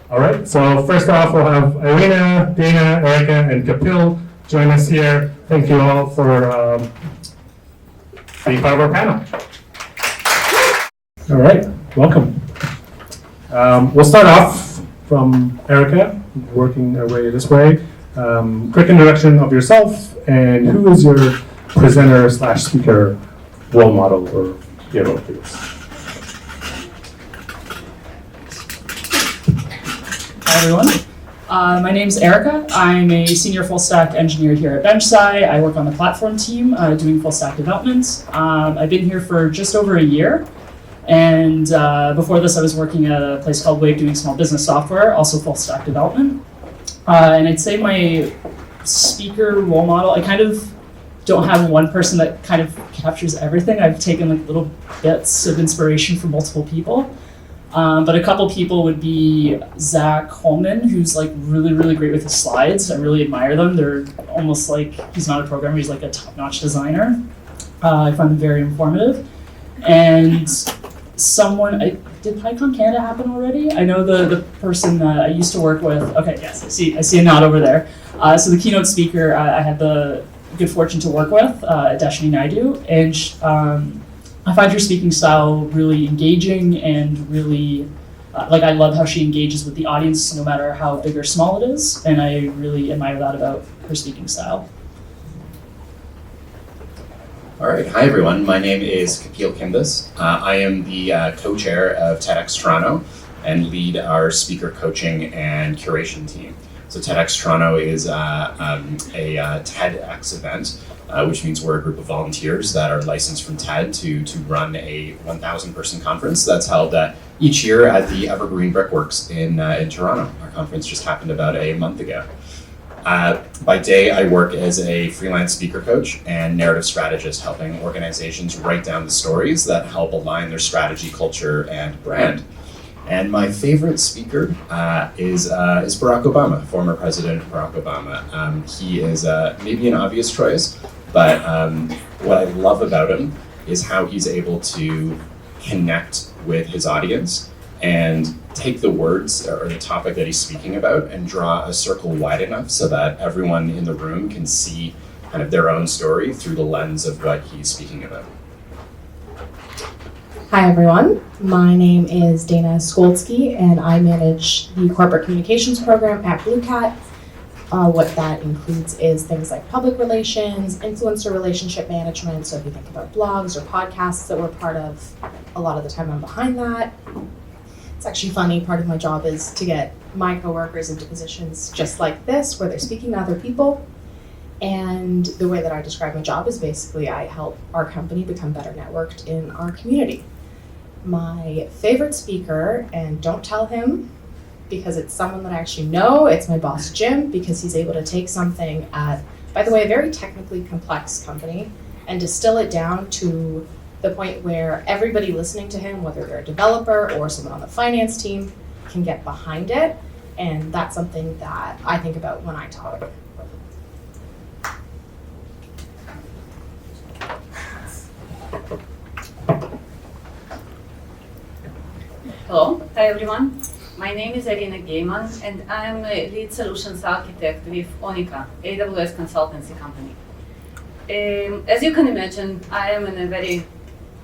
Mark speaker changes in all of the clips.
Speaker 1: All right, so first off, we'll have Irina, Dana, Erica, and Kapil join us here. Thank you all for being part of our panel. All right, welcome. We'll start off from Erica, working our way this way. Quick introduction of yourself and who is your presenter / speaker role model or hero, please.
Speaker 2: Hi everyone, my name's Erica. I'm a senior full stack engineer here at BenchSci. I work on the platform team doing full stack development. I've been here for just over a year, and before this I was working at a place called Wave doing small business software, also full stack development. And I'd say my speaker role model, I kind of don't have one person that kind of captures everything. I've taken like little bits of inspiration from multiple people. But a couple people would be Zach Holman, who's like really, really great with his slides. I really admire them. They're almost like, he's not a programmer, he's like a top-notch designer. I find them very informative. And did PyCon Canada happen already? I know the person that I used to work with, okay, yes, I see a nod over there. So the keynote speaker I had the good fortune to work with, Dashni Naidu, and I find her speaking style really engaging and really, I love how she engages with the audience no matter how big or small it is, and I really admire that about her speaking style.
Speaker 3: All right, hi everyone. My name is Kapil Khimdas. I am the co-chair of TEDx Toronto and lead our speaker coaching and curation team. So TEDx Toronto is a TEDx event, which means we're a group of volunteers that are licensed from TED to run a 1,000 person conference that's held each year at the Evergreen Brickworks in Toronto. Our conference just happened about a month ago. By day, I work as a freelance speaker coach and narrative strategist, helping organizations write down the stories that help align their strategy, culture, and brand. And my favorite speaker is Barack Obama, former President Barack Obama. He is maybe an obvious choice, but what I love about him is how he's able to connect with his audience and take the words or the topic that he's speaking about and draw a circle wide enough so that everyone in the room can see kind of their own story through the lens of what he's speaking about.
Speaker 4: Hi everyone, my name is Dana Iskoldski and I manage the corporate communications program at Blue Cat. What that includes is things like public relations, influencer relationship management. So if you think about blogs or podcasts that we're part of, a lot of the time I'm behind that. It's actually funny, part of my job is to get my coworkers into positions just like this, where they're speaking to other people. And the way that I describe my job is basically I help our company become better networked in our community. My favorite speaker, and don't tell him because it's someone that I actually know, it's my boss Jim, because he's able to take something at, by the way, a very technically complex company and distill it down to the point where everybody listening to him, whether they're a developer or someone on the finance team, can get behind it. And that's something that I think about when I talk.
Speaker 5: Hello, hi everyone. My name is Irina Geiman and I'm a lead solutions architect with Onika, AWS consultancy company. As you can imagine, I am in a very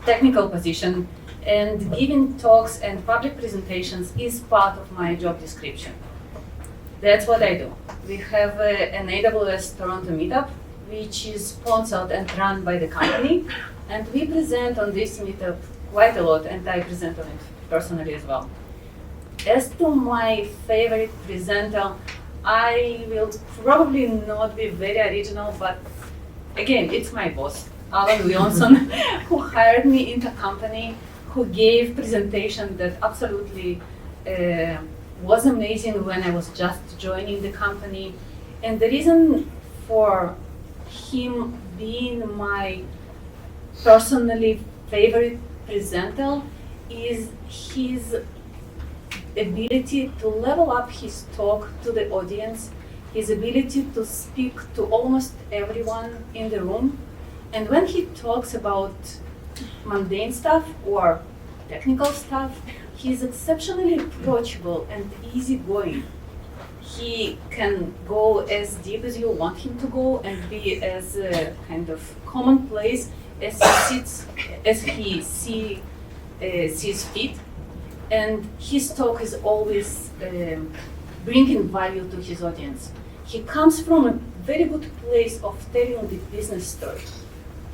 Speaker 5: technical position and giving talks and public presentations is part of my job description. That's what I do. We have an AWS Toronto meetup, which is sponsored and run by the company, and we present on this meetup quite a lot, and I present on it personally as well. As to my favorite presenter, I will probably not be very original, but again, it's my boss, Alan Wilson, who hired me into a company, who gave presentation that absolutely was amazing when I was just joining the company. And the reason for him being my personally favorite presenter is his ability to level up his talk to the audience, his ability to speak to almost everyone in the room. And when he talks about mundane stuff or technical stuff, He's exceptionally approachable and easygoing. He can go as deep as you want him to go and be as kind of commonplace as he sees fit. And his talk is always bringing value to his audience. He comes from a very good place of telling the business story,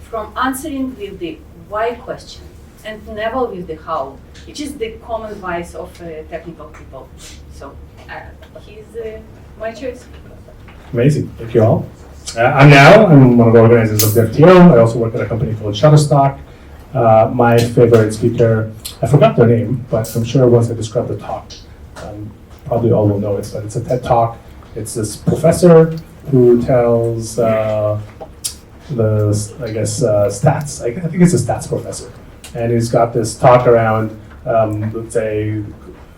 Speaker 5: from answering with the why question and never with the how, which is the common vice of technical people. So he's my choice.
Speaker 1: Amazing, thank you all. I'm one of the organizers of DevTO. I also work at a company called Shutterstock. My favorite speaker, I forgot their name, but I'm sure once I describe the talk, probably all will know it, but it's a TED Talk. It's this professor who tells stats. I think it's a stats professor. And he's got this talk around, let's say,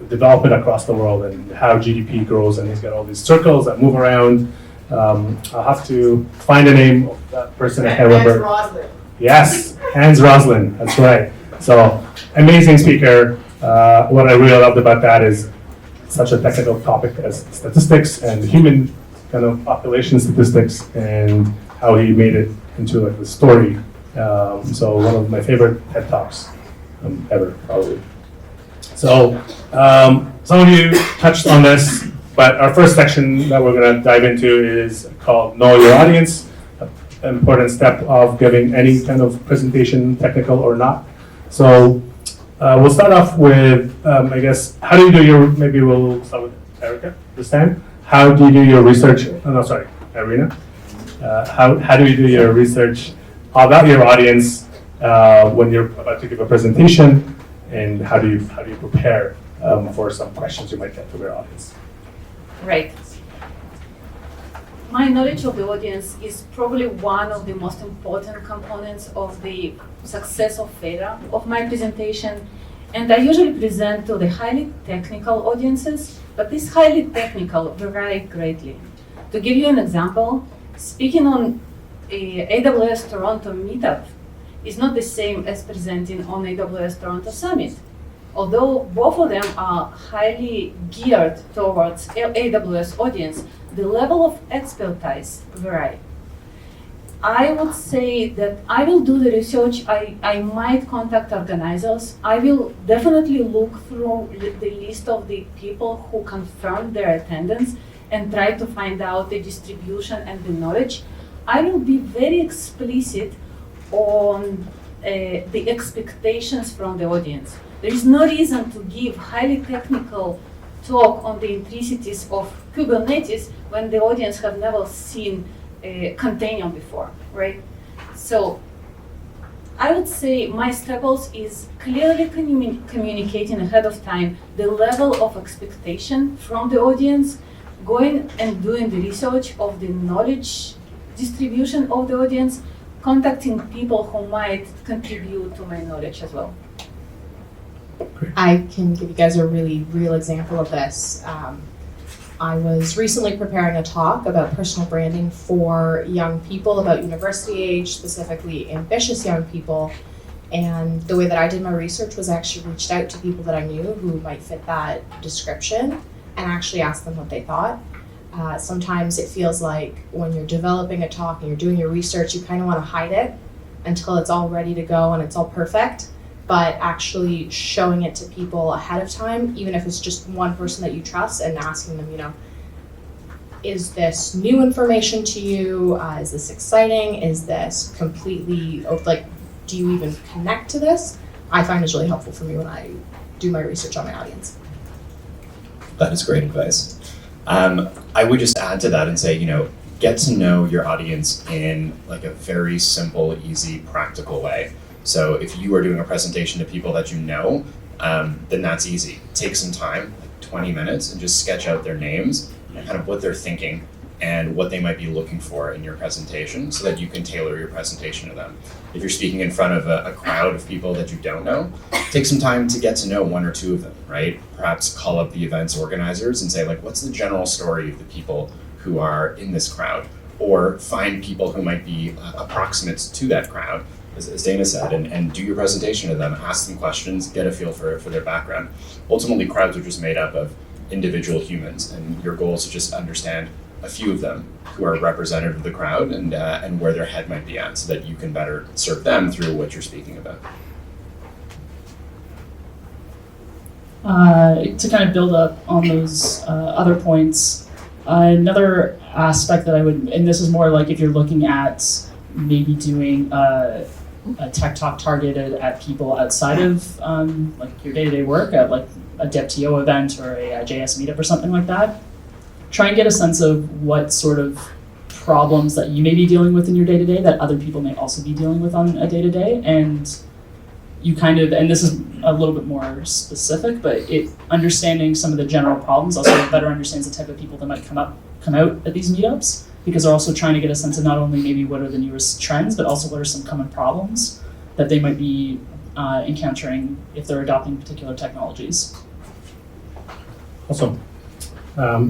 Speaker 1: development across the world and how GDP grows, and he's got all these circles that move around. I'll have to find the name of that person. I can't remember.
Speaker 6: Roslin.
Speaker 1: Yes, Hans Roslin, that's right. So, amazing speaker. What I really loved about that is such a technical topic as statistics and human kind of population statistics and how he made it into like the story. So one of my favorite TED Talks ever, probably. So some of you touched on this, but our first section that we're going to dive into is called Know Your Audience, an important step of giving any kind of presentation, technical or not. So we'll start off with, I guess, how do you do your, maybe we'll start with Erica this time. How do you do your research, Irina. How do you do your research about your audience when you're about to give a presentation, and how do you prepare for some questions you might get from your audience?
Speaker 5: Right. My knowledge of the audience is probably one of the most important components of the success or failure of my presentation. And I usually present to the highly technical audiences, but these highly technical vary greatly. To give you an example, speaking on a AWS Toronto meetup is not the same as presenting on AWS Toronto Summit. Although both of them are highly geared towards AWS audience, the level of expertise vary. I would say that I will do the research, I might contact organizers, I will definitely look through the list of the people who confirmed their attendance and try to find out the distribution and the knowledge. I will be very explicit on the expectations from the audience. There is no reason to give highly technical talk on the intricacies of Kubernetes when the audience have never seen a container before, right? So I would say my staples is clearly communicating ahead of time the level of expectation from the audience, going and doing the research of the knowledge distribution of the audience, contacting people who might contribute to my knowledge as well.
Speaker 4: I can give you guys a really real example of this. I was recently preparing a talk about personal branding for young people, about university age, specifically ambitious young people. And the way that I did my research was actually reached out to people that I knew who might fit that description and actually asked them what they thought. Sometimes it feels like when you're developing a talk and you're doing your research, you kind of want to hide it until it's all ready to go and it's all perfect. But actually showing it to people ahead of time, even if it's just one person that you trust, and asking them, is this new information to you? Is this exciting? Is this completely, do you even connect to this? I find is really helpful for me when I do my research on my audience.
Speaker 3: That is great advice. I would just add to that and say, get to know your audience in like a very simple, easy, practical way. So if you are doing a presentation to people that you know, then that's easy. Take some time, like 20 minutes, and just sketch out their names and kind of what they're thinking and what they might be looking for in your presentation so that you can tailor your presentation to them. If you're speaking in front of a crowd of people that you don't know, take some time to get to know one or two of them, right? Perhaps call up the event's organizers and say, what's the general story of the people who are in this crowd? Or find people who might be approximate to that crowd as Dana said, and do your presentation to them, ask them questions, get a feel for their background. Ultimately, crowds are just made up of individual humans, and your goal is to just understand a few of them who are representative of the crowd and where their head might be at, so that you can better serve them through what you're speaking about.
Speaker 2: To kind of build up on those other points, another aspect that I would, and this is more like if you're looking at maybe doing a tech talk targeted at people outside of like your day-to-day work, at like a DevTO event or a JS meetup or something like that, try and get a sense of what sort of problems that you may be dealing with in your day-to-day that other people may also be dealing with on a day-to-day, and you kind of, and this is a little bit more specific, but understanding some of the general problems also better understands the type of people that might come out at these meetups, because they're also trying to get a sense of not only maybe what are the newest trends, but also what are some common problems that they might be encountering if they're adopting particular technologies.
Speaker 1: Awesome.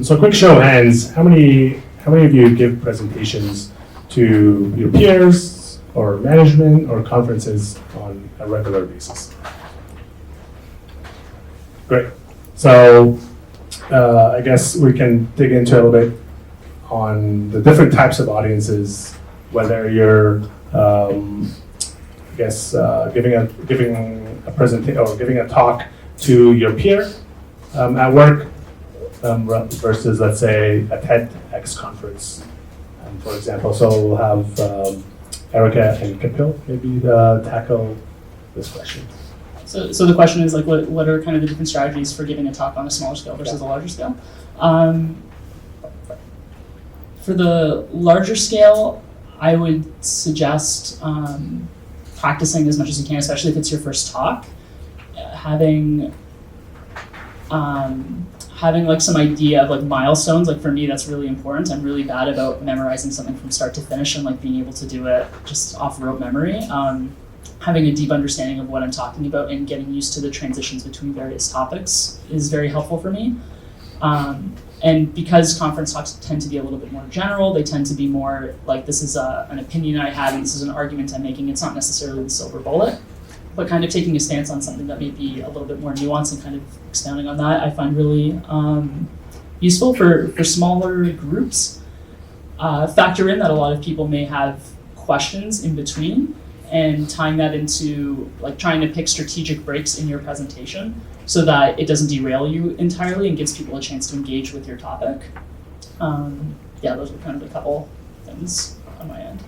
Speaker 1: So a quick show of hands, how many of you give presentations to your peers or management or conferences on a regular basis? Great. So I guess we can dig into a little bit on the different types of audiences, whether you're giving a presentation or giving a talk to your peer at work versus, let's say, a TEDx conference, for example. So we'll have Erica and Kapil maybe tackle this question.
Speaker 2: So the question is like, what are kind of the different strategies for giving a talk on a smaller scale versus a larger scale? For the larger scale, I would suggest practicing as much as you can, especially if it's your first talk. Having like some idea of like milestones, like for me that's really important. I'm really bad about memorizing something from start to finish and like being able to do it just off rote memory. Having a deep understanding of what I'm talking about and getting used to the transitions between various topics is very helpful for me. And because conference talks tend to be a little bit more general, they tend to be more like, this is an opinion I have and this is an argument I'm making. It's not necessarily the silver bullet, but kind of taking a stance on something that may be a little bit more nuanced and kind of expounding on that, I find really useful for smaller groups. Factor in that a lot of people may have questions in between, and tying that into like trying to pick strategic breaks in your presentation so that it doesn't derail you entirely and gives people a chance to engage with your topic. Those are kind of a couple things on my end.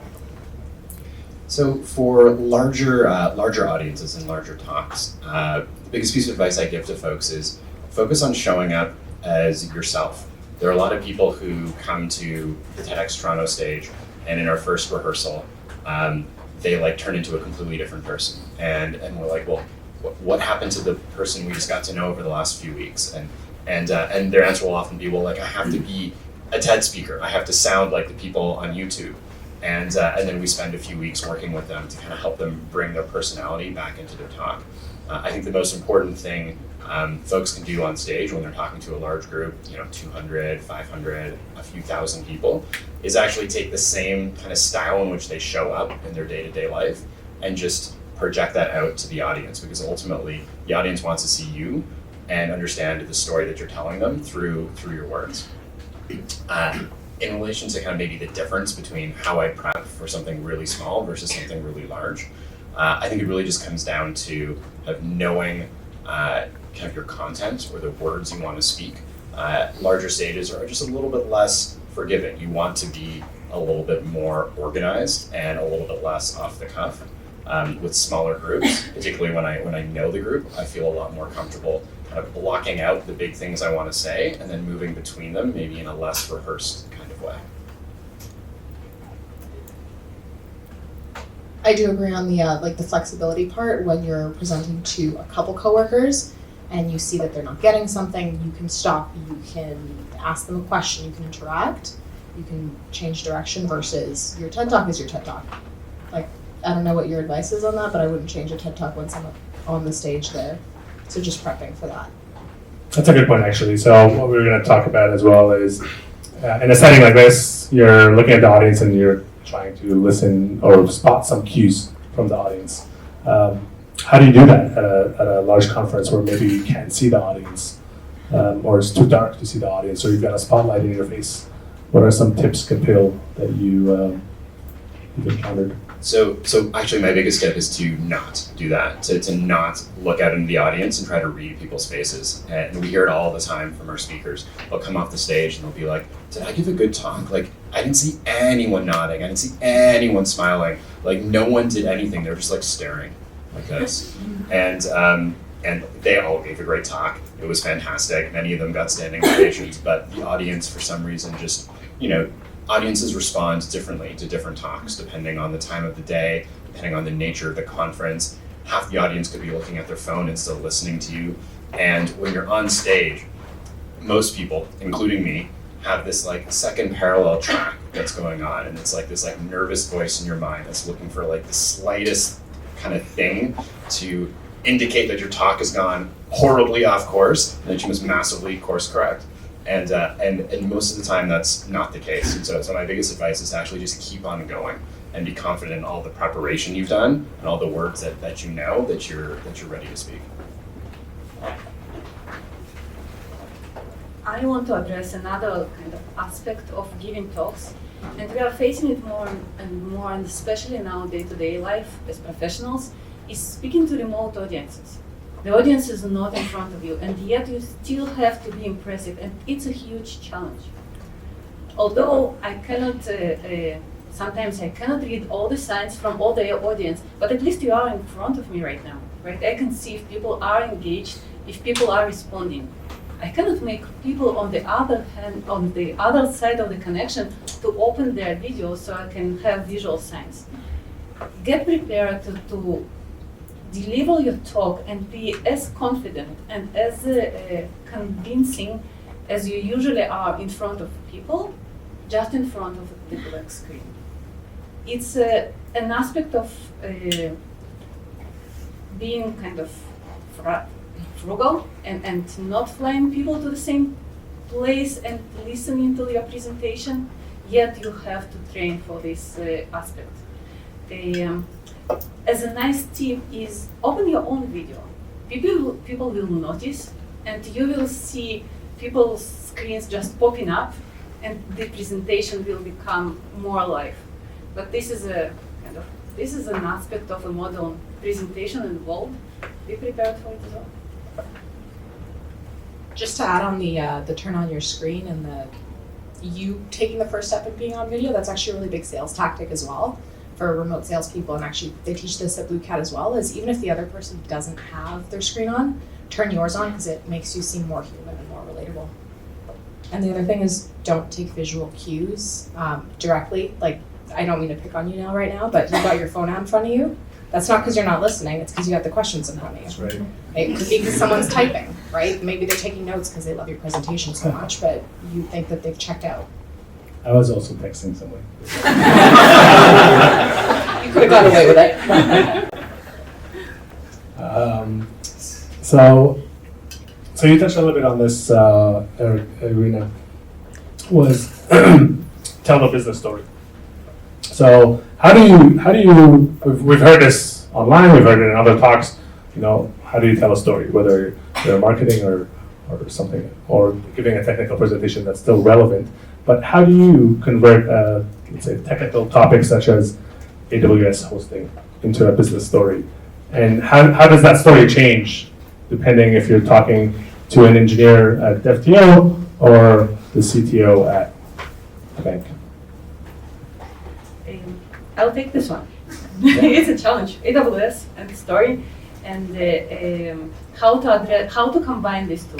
Speaker 3: So for larger audiences and larger talks, the biggest piece of advice I give to folks is focus on showing up as yourself. There are a lot of people who come to the TEDx Toronto stage, and in our first rehearsal, they like turn into a completely different person, and we're like, well, what happened to the person we just got to know over the last few weeks? And their answer will often be, well, like I have to be a TED speaker, I have to sound like the people on YouTube. And then we spend a few weeks working with them to kind of help them bring their personality back into their talk. I think the most important thing folks can do on stage when they're talking to a large group, 200, 500, a few thousand people, is actually take the same kind of style in which they show up in their day-to-day life and just project that out to the audience, because ultimately the audience wants to see you and understand the story that you're telling them through your words. In relation to kind of maybe the difference between how I prep for something really small versus something really large, I think it really just comes down to knowing kind of your content or the words you want to speak. Larger stages are just a little bit less forgiving. You want to be a little bit more organized and a little bit less off the cuff. With smaller groups, particularly when I know the group, I feel a lot more comfortable kind of blocking out the big things I want to say and then moving between them maybe in a less rehearsed kind of way.
Speaker 4: I do agree on the flexibility part. When you're presenting to a couple coworkers and you see that they're not getting something, you can stop, you can ask them a question, you can interact, you can change direction versus your TED Talk is your TED Talk. Like, I don't know what your advice is on that, but I wouldn't change a TED Talk when someone on the stage there. So just prepping for that.
Speaker 1: That's a good point, actually. So what we're going to talk about as well is, in a setting like this, you're looking at the audience and you're trying to listen or spot some cues from the audience. How do you do that at a large conference where maybe you can't see the audience, or it's too dark to see the audience, or you've got a spotlight in your face? What are some tips, Kapil, that you've encountered?
Speaker 3: So actually my biggest tip is to not do that, to not look out into the audience and try to read people's faces. And we hear it all the time from our speakers. They'll come off the stage and they'll be like, did I give a good talk? Like, I didn't see anyone nodding. I didn't see anyone smiling. Like, no one did anything. They're just like staring like this. And they all gave a great talk. It was fantastic. Many of them got standing ovations, but the audience, for some reason, just, audiences respond differently to different talks, depending on the time of the day, depending on the nature of the conference. Half the audience could be looking at their phone and still listening to you. And when you're on stage, most people, including me, have this like second parallel track that's going on. And it's like this like nervous voice in your mind that's looking for like the slightest kind of thing to indicate that your talk has gone horribly off course and that you must massively course correct. And most of the time that's not the case. And so my biggest advice is to actually just keep on going and be confident in all the preparation you've done and all the words that you know that you're ready to speak.
Speaker 5: I want to address another kind of aspect of giving talks, and we are facing it more and more, and especially in our day-to-day life as professionals, is speaking to remote audiences. The audience is not in front of you, and yet you still have to be impressive, and it's a huge challenge. Although I cannot, sometimes I cannot read all the signs from all the audience, but at least you are in front of me right now, right? I can see if people are engaged, if people are responding. I cannot make people on the other hand, on the other side of the connection, to open their video so I can have visual signs. Get prepared to deliver your talk and be as confident and as convincing as you usually are in front of people, just in front of the black screen. It's an aspect of being kind of frugal and not flying people to the same place and listening to your presentation, yet you have to train for this aspect. As a nice tip is open your own video. People will notice, and you will see people's screens just popping up, and the presentation will become more alive. But this is an aspect of a modern presentation involved. Be prepared for it as well.
Speaker 4: Just to add on the turn on your screen and you taking the first step in being on video, that's actually a really big sales tactic as well for remote salespeople, and actually they teach this at Blue Cat as well, is even if the other person doesn't have their screen on, turn yours on because it makes you seem more human and more relatable. And the other thing is don't take visual cues directly. Like, I don't mean to pick on you now right now, but you've got your phone out in front of you. That's not because you're not listening, it's because you got the questions in front of you.
Speaker 1: That's right.
Speaker 4: It could be because someone's typing, right? Maybe they're taking notes because they love your presentation so much, but you think that they've checked out. I
Speaker 1: was also texting someone.
Speaker 4: You could have got away with it.
Speaker 1: So you touched a little bit on this, Irina, was tell a business story. So how do you, we've heard this online, we've heard it in other talks, how do you tell a story, whether you're marketing or something, or giving a technical presentation that's still relevant, but how do you convert, let's say, technical topics such as AWS hosting into a business story? And how does that story change depending if you're talking to an engineer at DevTO or the CTO at a bank?
Speaker 5: I'll take this one. It's a challenge. AWS and the story, and how to combine these two.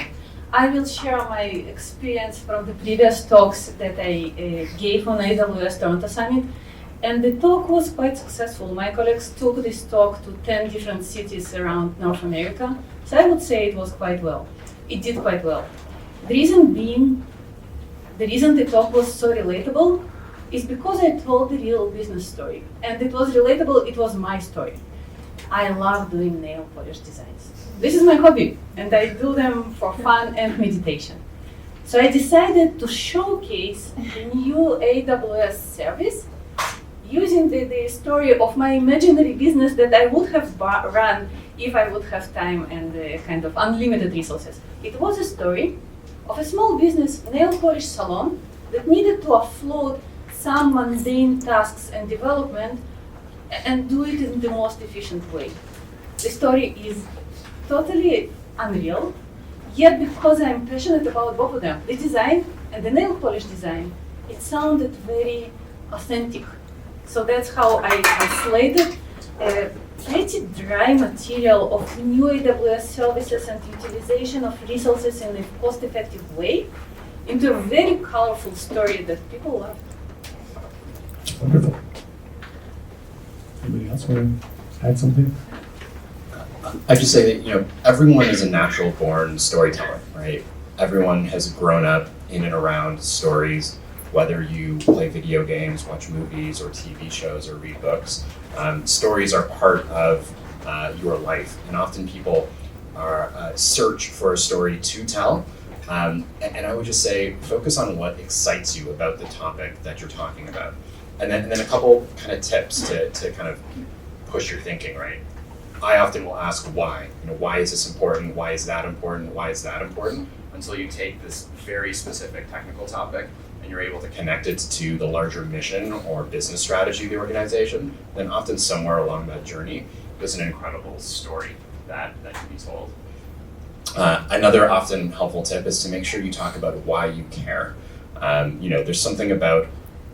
Speaker 5: I will share my experience from the previous talks that I gave on AWS Toronto Summit, and the talk was quite successful. My colleagues took this talk to 10 different cities around North America, so I would say it was quite well. It did quite well. The reason the talk was so relatable is because I told the real business story, and it was relatable. It was my story. I love doing nail polish designs. This is my hobby, and I do them for fun and meditation. So I decided to showcase the new AWS service using the story of my imaginary business that I would have run if I would have time and kind of unlimited resources. It was a story of a small business nail polish salon that needed to offload some mundane tasks and development and do it in the most efficient way. The story is totally unreal, yet because I'm passionate about both of them, the design and the nail polish design, it sounded very authentic. So that's how I translated a pretty dry material of new AWS services and utilization of resources in a cost-effective way into a very colorful story that people loved.
Speaker 1: Wonderful. Anybody else want to add something?
Speaker 3: I just say that everyone is a natural born storyteller, right? Everyone has grown up in and around stories, whether you play video games, watch movies or TV shows or read books. Stories are part of your life, and often people are search for a story to tell. And I would just say focus on what excites you about the topic that you're talking about. And then a couple kind of tips to kind of push your thinking, right? I often will ask why. Why is this important? Why is that important? Why is that important? Until you take this very specific technical topic and you're able to connect it to the larger mission or business strategy of the organization, then often somewhere along that journey, there's an incredible story that can be told. Another often helpful tip is to make sure you talk about why you care. There's something about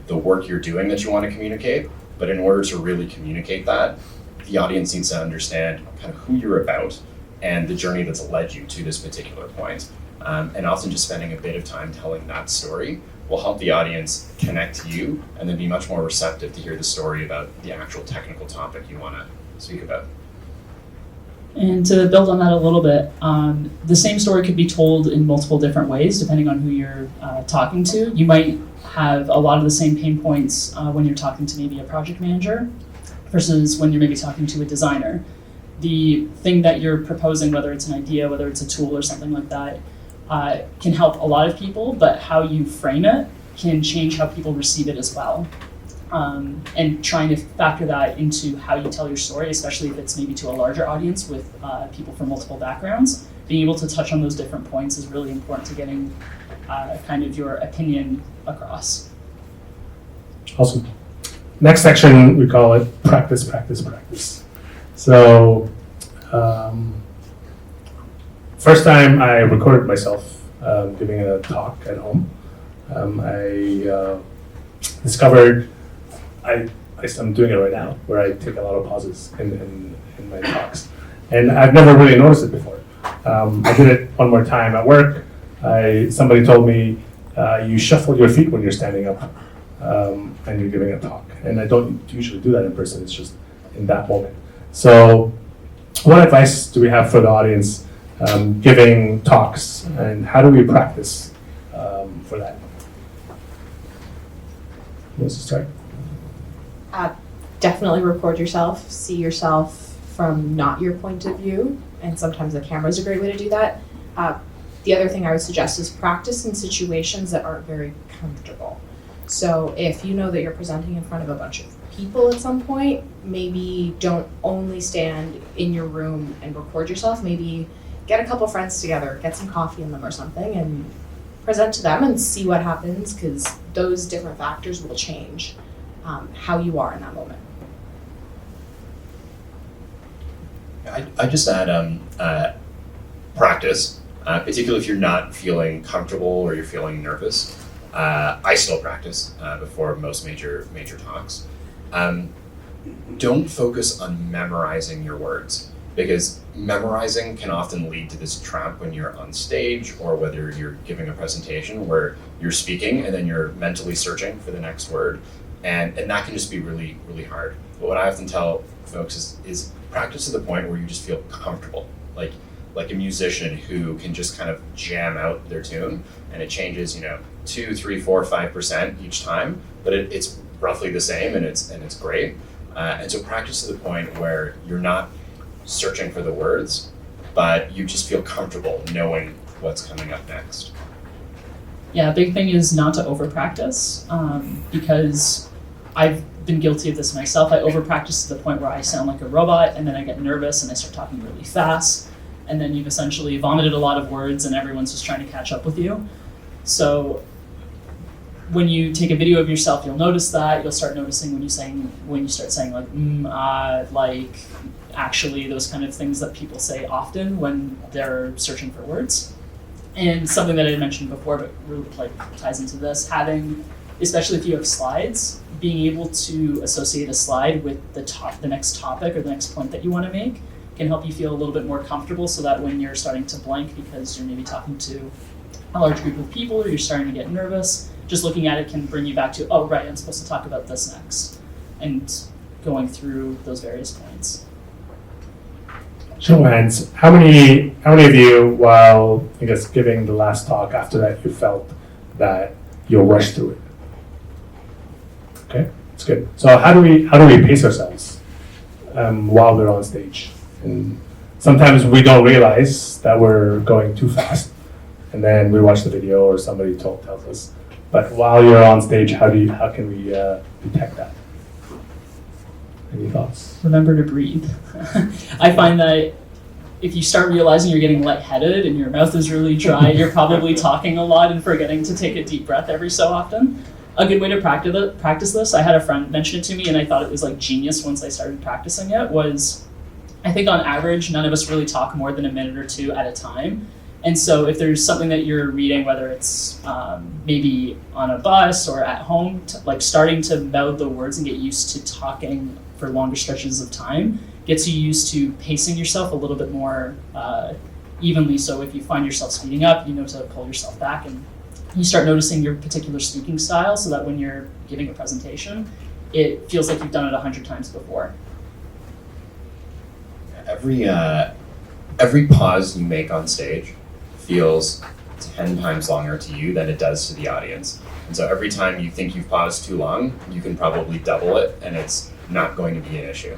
Speaker 3: the work you're doing that you want to communicate, but in order to really communicate that, the audience needs to understand kind of who you're about and the journey that's led you to this particular point. And often just spending a bit of time telling that story will help the audience connect to you and then be much more receptive to hear the story about the actual technical topic you want to speak about.
Speaker 2: And to build on that a little bit, the same story could be told in multiple different ways depending on who you're talking to. You might have a lot of the same pain points when you're talking to maybe a project manager versus when you're maybe talking to a designer. The thing that you're proposing, whether it's an idea, whether it's a tool or something like that, can help a lot of people, but how you frame it can change how people receive it as well. And trying to factor that into how you tell your story, especially if it's maybe to a larger audience with people from multiple backgrounds, being able to touch on those different points is really important to getting kind of your opinion across.
Speaker 1: Awesome. Next section, we call it practice, practice, practice. So, first time I recorded myself giving a talk at home, I discovered I'm doing it right now, where I take a lot of pauses in my talks. And I've never really noticed it before. I did it one more time at work. Somebody told me, you shuffle your feet when you're standing up and you're giving a talk. And I don't usually do that in person, it's just in that moment. So what advice do we have for the audience giving talks, and how do we practice for that? Who wants to start?
Speaker 4: Definitely record yourself, see yourself from not your point of view, and sometimes the camera is a great way to do that. The other thing I would suggest is practice in situations that aren't very comfortable. So if you know that you're presenting in front of a bunch of people at some point, maybe don't only stand in your room and record yourself, maybe get a couple friends together, get some coffee in them or something, and present to them and see what happens, because those different factors will change how you are in that moment.
Speaker 3: I just add practice, particularly if you're not feeling comfortable or you're feeling nervous. I still practice before most major talks. Don't focus on memorizing your words, because memorizing can often lead to this trap when you're on stage or whether you're giving a presentation where you're speaking and then you're mentally searching for the next word. And that can just be really, really hard. But what I often tell folks is practice to the point where you just feel comfortable, like a musician who can just kind of jam out their tune, and it changes, 2, 3, 4, 5% each time, but it's roughly the same, and it's great. And so practice to the point where you're not searching for the words, but you just feel comfortable knowing what's coming up next.
Speaker 2: Yeah, a big thing is not to over practice, because I've been guilty of this myself. I over practice to the point where I sound like a robot, and then I get nervous and I start talking really fast, and then you've essentially vomited a lot of words and everyone's just trying to catch up with you. So when you take a video of yourself, you'll notice that. You'll start noticing when you start saying like, like, actually, those kind of things that people say often when they're searching for words. And something that I mentioned before, but really ties into this, having, especially if you have slides, being able to associate a slide with the next topic or the next point that you want to make can help you feel a little bit more comfortable, so that when you're starting to blank because you're maybe talking to a large group of people or you're starting to get nervous, just looking at it can bring you back to, oh right, I'm supposed to talk about this next, and going through those various points.
Speaker 1: Show of hands. How many of you, while I guess giving the last talk after that, you felt that you'll rush through it? Okay, that's good. So how do we pace ourselves while we're on stage? And sometimes we don't realize that we're going too fast, and then we watch the video or somebody tells us. But while you're on stage, how can we detect that? Any thoughts?
Speaker 2: Remember to breathe. I find that if you start realizing you're getting lightheaded and your mouth is really dry, you're probably talking a lot and forgetting to take a deep breath every so often. A good way to practice this, I had a friend mention it to me and I thought it was like genius once I started practicing it, was I think on average, none of us really talk more than a minute or two at a time. And so if there's something that you're reading, whether it's maybe on a bus or at home, like starting to mouth the words and get used to talking for longer stretches of time gets you used to pacing yourself a little bit more evenly. So if you find yourself speeding up, you know to pull yourself back, and you start noticing your particular speaking style, so that when you're giving a presentation, it feels like you've done it 100 times before.
Speaker 3: Every pause you make on stage feels 10 times longer to you than it does to the audience. And so every time you think you've paused too long, you can probably double it, and it's not going to be an issue.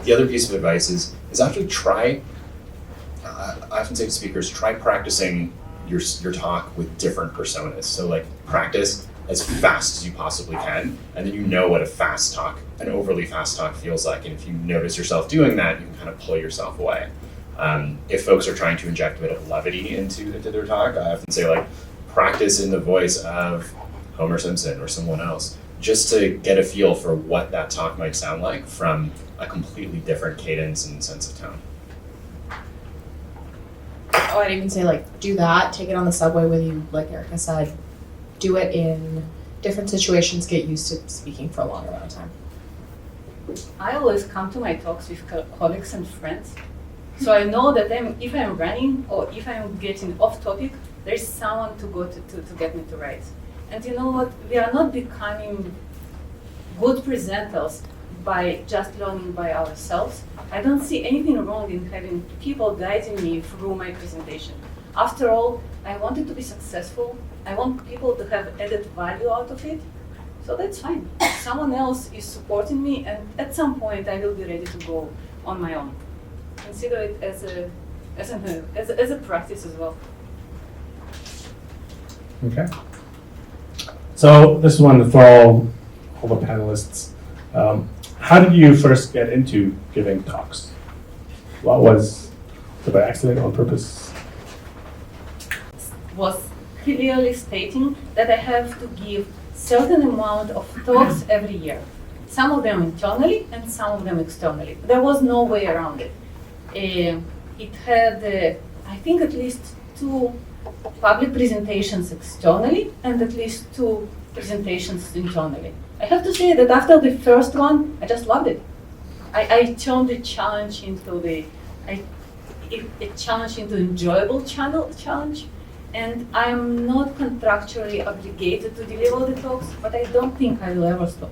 Speaker 3: The other piece of advice is actually try, I often say to speakers, try practicing your talk with different personas. So like practice as fast as you possibly can, and then you know what an overly fast talk feels like. And if you notice yourself doing that, you can kind of pull yourself away. If folks are trying to inject a bit of levity into their talk, I often say like practice in the voice of Homer Simpson or someone else, just to get a feel for what that talk might sound like from a completely different cadence and sense of tone.
Speaker 4: Oh, I'd even say like do that, take it on the subway with you, like Erica said. Do it in different situations, get used to speaking for a longer amount of time.
Speaker 5: I always come to my talks with colleagues and friends. So I know that if I'm running or if I'm getting off topic, there's someone to go to get me to write. And you know what? We are not becoming good presenters by just learning by ourselves. I don't see anything wrong in having people guiding me through my presentation. After all, I want it to be successful. I want people to have added value out of it. So that's fine. Someone else is supporting me, and at some point I will be ready to go on my own. Consider it as a practice as well.
Speaker 1: Okay. So this is one for all the panelists. How did you first get into giving talks? Was it by accident or on purpose?
Speaker 5: Was clearly stating that I have to give certain amount of talks every year. Some of them internally and some of them externally. There was no way around it. It had, I think, at least 2 public presentations externally and at least 2 presentations internally. I have to say that after the first one, I just loved it. I turned the challenge into a challenge into enjoyable challenge. And I'm not contractually obligated to deliver the talks, but I don't think I will ever stop.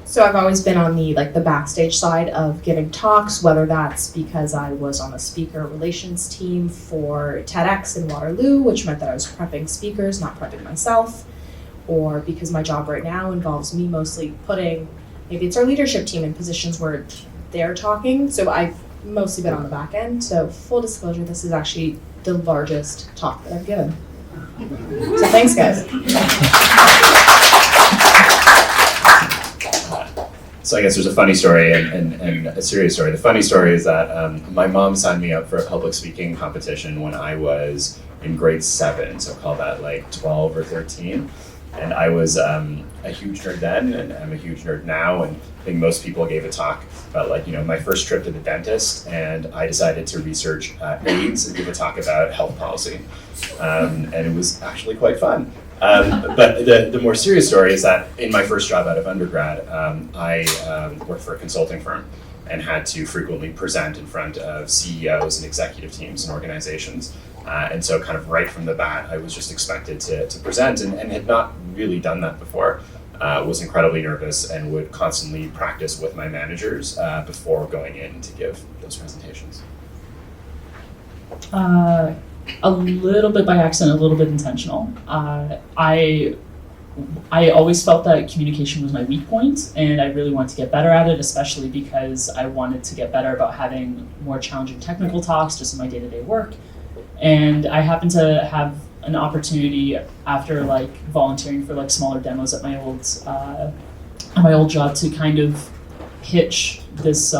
Speaker 4: So I've always been on the backstage side of giving talks, whether that's because I was on the speaker relations team for TEDx in Waterloo, which meant that I was prepping speakers, not prepping myself, or because my job right now involves me mostly putting, maybe it's our leadership team in positions where they're talking. So I've mostly been on the back end. So full disclosure, this is actually the largest talk that I've given. So thanks, guys.
Speaker 3: So I guess there's a funny story and a serious story. The funny story is that my mom signed me up for a public speaking competition when I was in grade 7, so call that like 12 or 13. And I was a huge nerd then, and I'm a huge nerd now. And I think most people gave a talk about my first trip to the dentist, and I decided to research AIDS and give a talk about health policy. And it was actually quite fun. But the more serious story is that in my first job out of undergrad, I worked for a consulting firm and had to frequently present in front of CEOs and executive teams and organizations. And so kind of right from the bat, I was just expected to present and had not really done that before. Was incredibly nervous and would constantly practice with my managers before going in to give those presentations.
Speaker 2: A little bit by accident, a little bit intentional. I always felt that communication was my weak point, and I really wanted to get better at it, especially because I wanted to get better about having more challenging technical talks just in my day-to-day work. And I happened to have an opportunity after volunteering for smaller demos at my old job to kind of pitch this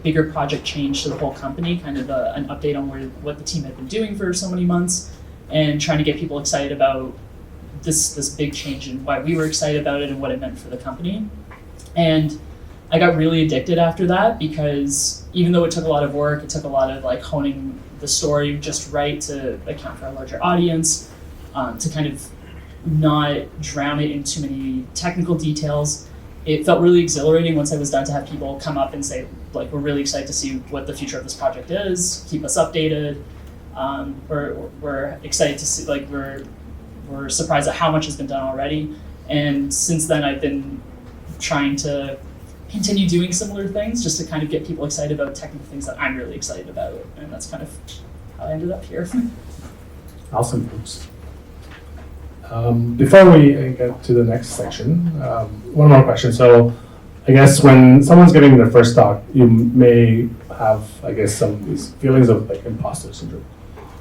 Speaker 2: bigger project change to the whole company, kind of an update on what the team had been doing for so many months, and trying to get people excited about this big change and why we were excited about it and what it meant for the company. And I got really addicted after that, because even though it took a lot of work, it took a lot of honing the story just right to account for a larger audience, to kind of not drown it in too many technical details. It felt really exhilarating once I was done to have people come up and say, we're really excited to see what the future of this project is, keep us updated. We're excited to see, we're surprised at how much has been done already. And since then, I've been trying to continue doing similar things just to kind of get people excited about technical things that I'm really excited about. And that's kind of how I ended up here.
Speaker 1: Awesome, folks. Before we get to the next section, one more question. So I guess when someone's giving their first talk, you may have, some of these feelings of imposter syndrome.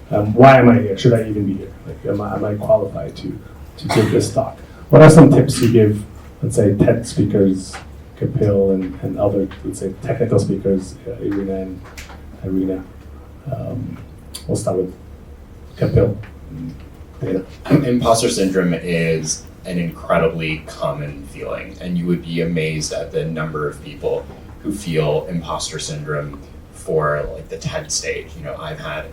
Speaker 1: Why am I here? Should I even be here? Am I qualified to give this talk? What are some tips you give, let's say, TED speakers, Kapil and other, let's say, technical speakers, Irina and Irina? We'll start with Kapil. Dana.
Speaker 3: Imposter syndrome is an incredibly common feeling, and you would be amazed at the number of people who feel imposter syndrome for the TED stage. I've had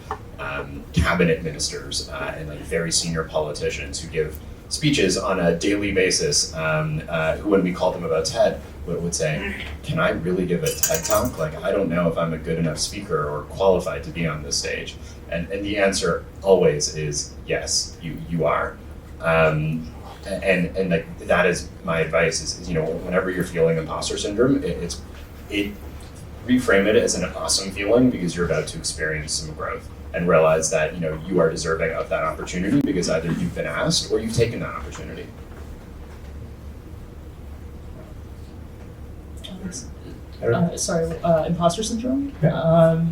Speaker 3: cabinet ministers and very senior politicians who give speeches on a daily basis, who, when we call them about TED, would say, can I really give a TED talk? I don't know if I'm a good enough speaker or qualified to be on this stage. And the answer always is yes, you are. And that is my advice is whenever you're feeling imposter syndrome, reframe it as an awesome feeling, because you're about to experience some growth, and realize that you are deserving of that opportunity because either you've been asked or you've taken that opportunity.
Speaker 2: Imposter syndrome.
Speaker 1: Yeah.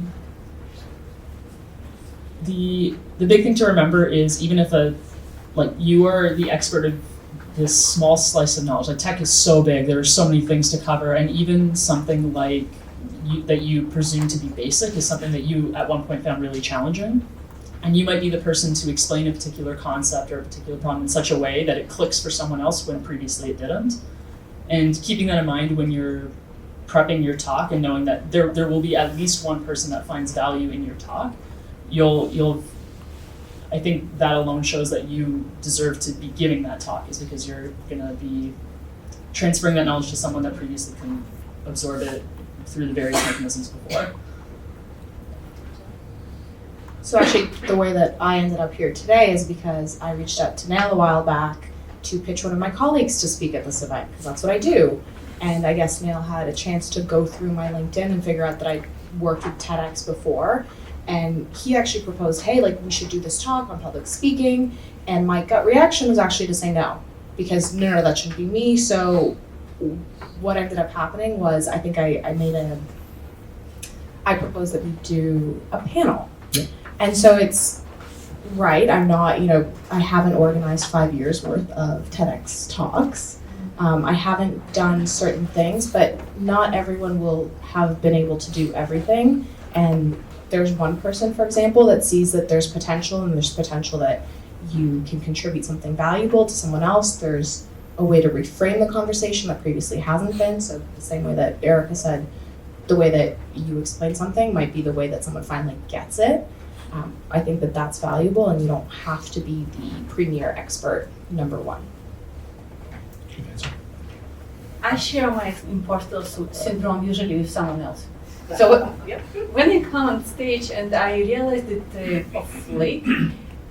Speaker 2: The big thing to remember is, even if you are the expert of this small slice of knowledge, tech is so big, there are so many things to cover, and even something that you presume to be basic is something that you at one point found really challenging. And you might be the person to explain a particular concept or a particular problem in such a way that it clicks for someone else when previously it didn't. And keeping that in mind when you're prepping your talk, and knowing that there will be at least one person that finds value in your talk, I think that alone shows that you deserve to be giving that talk, is because you're gonna be transferring that knowledge to someone that previously couldn't absorb it through the various mechanisms before.
Speaker 4: So actually, the way that I ended up here today is because I reached out to Nail a while back to pitch one of my colleagues to speak at this event, because that's what I do. And I guess Nail had a chance to go through my LinkedIn and figure out that I worked with TEDx before. And he actually proposed, hey, we should do this talk on public speaking. And my gut reaction was actually to say no, because no, that shouldn't be me. So what ended up happening was, I think I proposed that we do a panel.
Speaker 1: Yeah.
Speaker 4: And so it's right, I'm not, I haven't organized 5 years worth of TEDx talks. I haven't done certain things, but not everyone will have been able to do everything. And there's one person, for example, that sees that there's potential, and there's potential that you can contribute something valuable to someone else. There's a way to reframe the conversation that previously hasn't been. So the same way that Erica said, the way that you explain something might be the way that someone finally gets it. I think that that's valuable, and you don't have to be the premier expert number one.
Speaker 1: Good answer.
Speaker 5: I share my imposter syndrome usually with someone else. So when I come on stage and I realize that of late,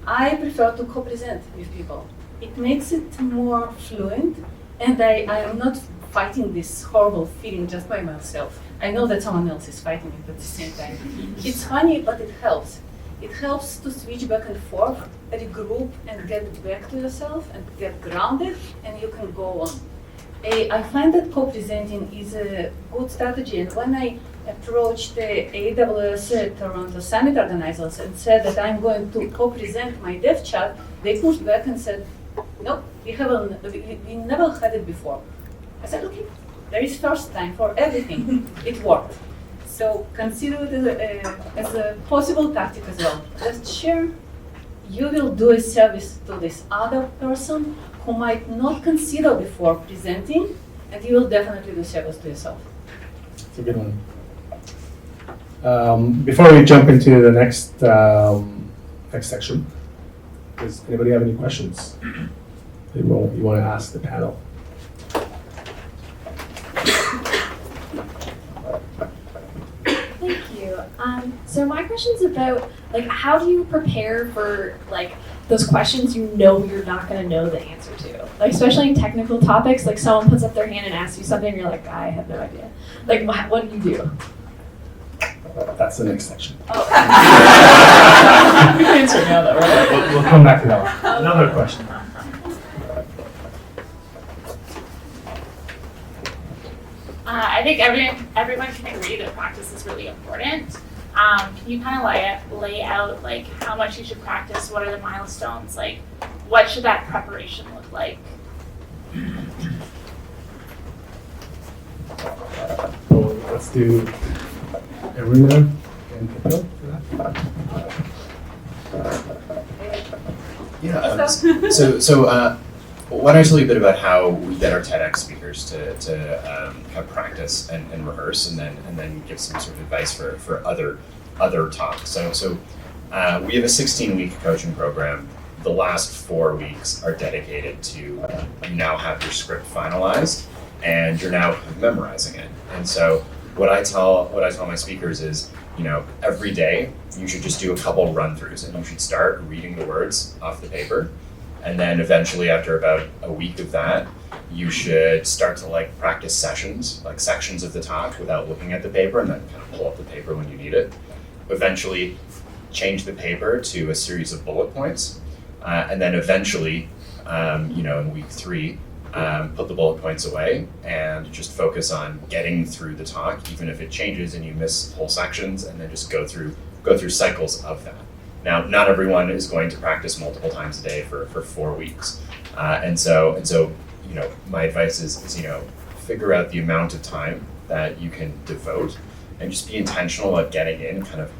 Speaker 5: I prefer to co-present with people. It makes it more fluent, and I am not fighting this horrible feeling just by myself. I know that someone else is fighting it at the same time. It's funny, but it helps. It helps to switch back and forth, regroup, and get back to yourself and get grounded, and you can go on. I find that co-presenting is a good strategy, and when I approached the AWS Toronto Summit organizers and said that I'm going to co-present my dev chat, they pushed back and said, no, we never had it before. I said, okay, there is first time for everything. It worked. So consider it as a possible tactic as well. Just share. You will do a service to this other person who might not consider before presenting, and you will definitely do service to yourself.
Speaker 1: It's a good one. Before we jump into the next section, does anybody have any questions you want to ask the panel?
Speaker 6: Thank you. So my question's about how do you prepare for those questions you know you're not going to know the answer to? Especially in technical topics, someone puts up their hand and asks you something, and you're like, I have no idea. What do you do?
Speaker 1: That's the next section.
Speaker 2: You can answer now, though, right?
Speaker 1: We'll come back to that one. Another question.
Speaker 7: I think everyone can agree that practice is really important. Can you kind of lay out how much you should practice? What are the milestones? What should that preparation look like?
Speaker 1: So let's do Irina and Kapil for that.
Speaker 3: Yeah. So why don't I tell you a bit about how we get our TEDx speakers to kind of practice and rehearse, and then give some sort of advice for other talks. So we have a 16-week coaching program. The last 4 weeks are dedicated to you now have your script finalized, and you're now memorizing it. And so what I tell my speakers is, every day you should just do a couple run-throughs, and you should start reading the words off the paper. And then eventually, after about a week of that, you should start to practice sessions, sections of the talk without looking at the paper, and then kind of pull up the paper when you need it. Eventually, change the paper to a series of bullet points, and then eventually, in week 3, put the bullet points away and just focus on getting through the talk, even if it changes and you miss whole sections, and then just go through cycles of that. Now, not everyone is going to practice multiple times a day for 4 weeks, and so my advice is figure out the amount of time that you can devote, and just be intentional at getting in kind of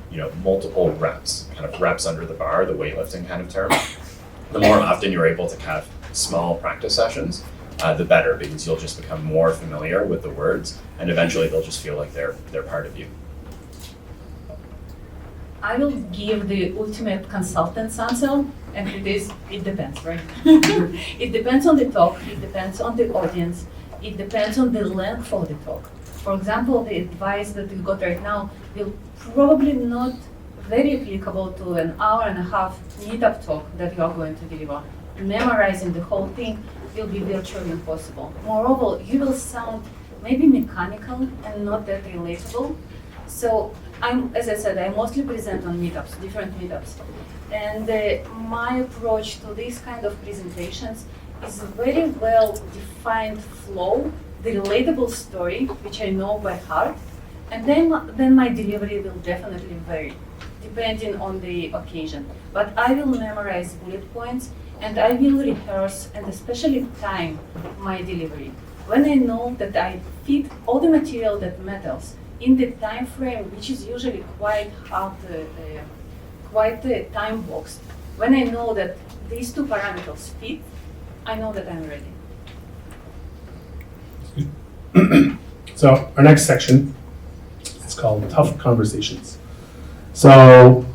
Speaker 3: multiple reps, kind of reps under the bar, the weightlifting kind of term. The more often you're able to have small practice sessions, the better, because you'll just become more familiar with the words, and eventually they'll just feel like they're part of you.
Speaker 5: I will give the ultimate consultant's answer, and it depends, right? It depends on the talk, it depends on the audience, it depends on the length of the talk. For example, the advice that you got right now will probably not very applicable to an hour and a half meetup talk that you are going to deliver. Memorizing the whole thing will be virtually impossible. Moreover, you will sound maybe mechanical and not that relatable. So as I said, I mostly present on meetups, different meetups. And my approach to these kind of presentations is very well defined flow, the relatable story, which I know by heart, and then my delivery will definitely vary. depending on the occasion. But I will memorize bullet points and I will rehearse and especially time my delivery. When I know that I fit all the material that matters in the time frame, which is usually quite hard, quite time boxed, when I know that these two parameters fit, I know that I'm ready.
Speaker 1: So our next section is called Tough Conversations. So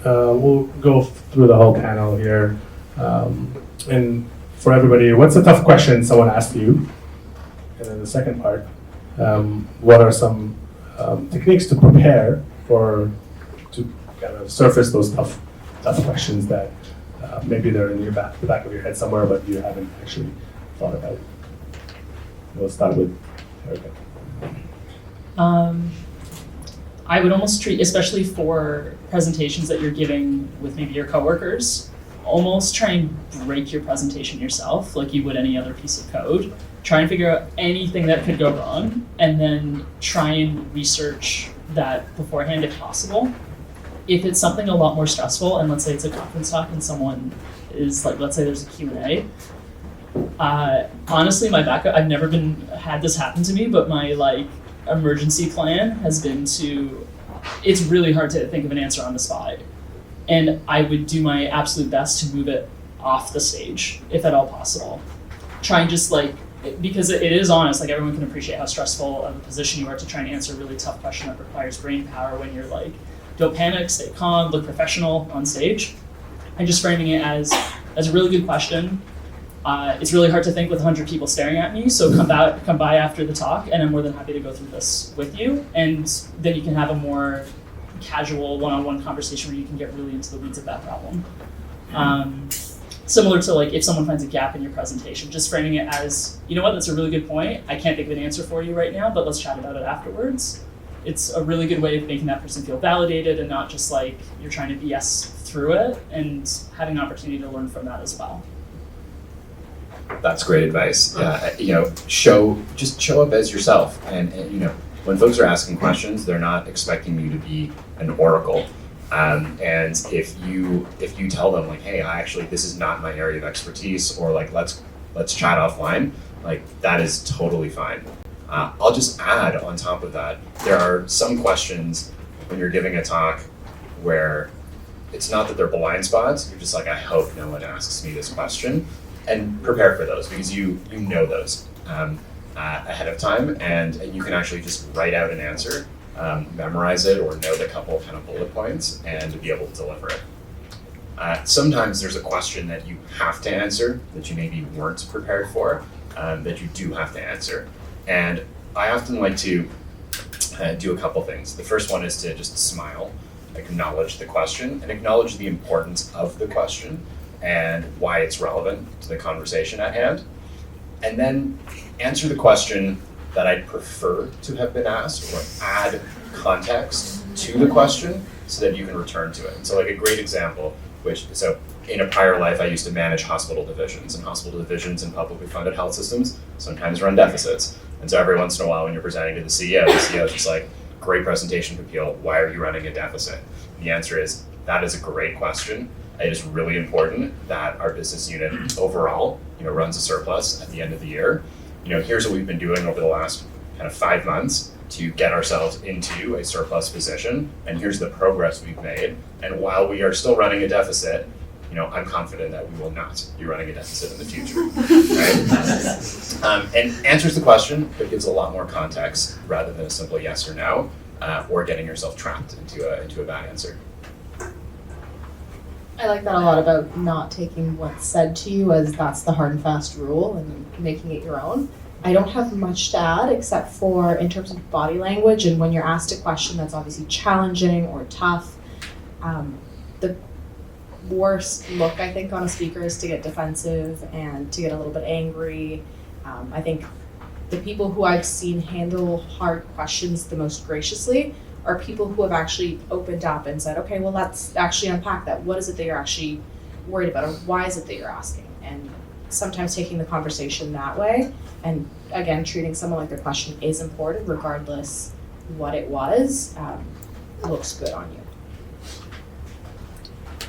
Speaker 1: we'll go through the whole panel here. And for everybody, what's a tough question someone asked you? And then the second part, what are some techniques to prepare to kind of surface those tough questions that maybe they're in the back of your head somewhere, but you haven't actually thought about. We'll start with Erica.
Speaker 2: I would almost treat, especially for presentations that you're giving with maybe your coworkers, almost try and break your presentation yourself like you would any other piece of code. Try and figure out anything that could go wrong, and then try and research that beforehand if possible. If it's something a lot more stressful, and let's say it's a conference talk and someone is like, let's say there's a Q&A, honestly, my backup, I've never had this happen to me, but my emergency plan has been it's really hard to think of an answer on the spot. And I would do my absolute best to move it off the stage, if at all possible. Try and just because it is honest, everyone can appreciate how stressful of a position you are to try and answer a really tough question that requires brain power when you're don't panic, stay calm, look professional on stage. And just framing it as a really good question. It's really hard to think with 100 people staring at me, so come by after the talk, and I'm more than happy to go through this with you. And then you can have a more casual one-on-one conversation where you can get really into the weeds of that problem. Similar to if someone finds a gap in your presentation, just framing it as, you know what, that's a really good point. I can't think of an answer for you right now, but let's chat about it afterwards. It's a really good way of making that person feel validated and not just you're trying to BS through it, and having an opportunity to learn from that as well.
Speaker 3: That's great advice. Show up as yourself, and when folks are asking questions, they're not expecting you to be an oracle. And if you tell them hey, this is not my area of expertise, or let's chat offline, that is totally fine. I'll just add on top of that, there are some questions when you're giving a talk where it's not that they're blind spots. You're just I hope no one asks me this question. And prepare for those, because you know those ahead of time, and you can actually just write out an answer, memorize it, or note a couple kind of bullet points, and be able to deliver it. Sometimes there's a question that you have to answer that you maybe weren't prepared for, that you do have to answer. And I often like to do a couple things. The first one is to just smile, acknowledge the question, and acknowledge the importance of the question and why it's relevant to the conversation at hand. And then answer the question that I'd prefer to have been asked, or add context to the question so that you can return to it. And so a great example, so in a prior life, I used to manage hospital divisions, and hospital divisions in publicly funded health systems sometimes run deficits. And so every once in a while when you're presenting to the CEO is just great presentation, Kapil, why are you running a deficit? And the answer is, that is a great question. It is really important that our business unit overall, runs a surplus at the end of the year. Here's what we've been doing over the last kind of 5 months to get ourselves into a surplus position, and here's the progress we've made. And while we are still running a deficit, I'm confident that we will not be running a deficit in the future, right? And answers the question, but gives a lot more context rather than a simple yes or no, or getting yourself trapped into a bad answer.
Speaker 4: I like that a lot about not taking what's said to you as that's the hard and fast rule and making it your own. I don't have much to add except for in terms of body language, and when you're asked a question that's obviously challenging or tough, the worst look I think on a speaker is to get defensive and to get a little bit angry. I think the people who I've seen handle hard questions the most graciously are people who have actually opened up and said, okay, well, let's actually unpack that. What is it that you're actually worried about, or why is it that you're asking? And sometimes taking the conversation that way, and again, treating someone like their question is important, regardless what it was, looks good on you.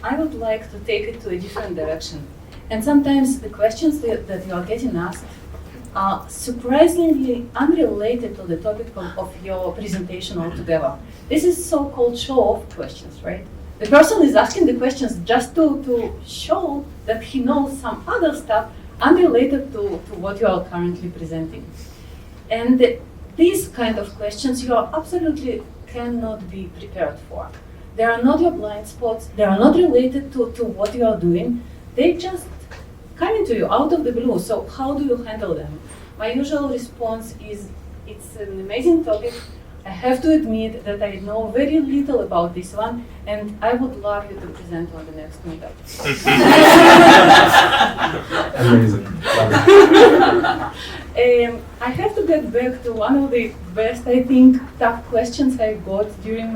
Speaker 5: I would like to take it to a different direction. And sometimes the questions that you are getting asked are surprisingly unrelated to the topic of your presentation altogether. This is so-called show-off questions, right? The person is asking the questions just to show that he knows some other stuff unrelated to what you are currently presenting. And these kind of questions you are absolutely cannot be prepared for. They are not your blind spots, they are not related to what you are doing, they just coming to you out of the blue. So how do you handle them? My usual response is, it's an amazing topic. I have to admit that I know very little about this one, and I would love you to present on the next meetup.
Speaker 1: Amazing.
Speaker 5: I have to get back to one of the best, I think, tough questions I got during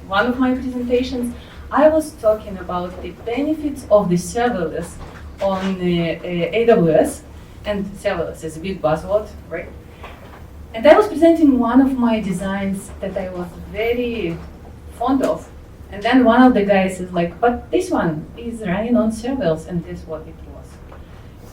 Speaker 5: one of my presentations. I was talking about the benefits of the serverless on AWS, and serverless is a big buzzword, right? And I was presenting one of my designs that I was very fond of. And then one of the guys is like, but this one is running on servers, and that's what it was.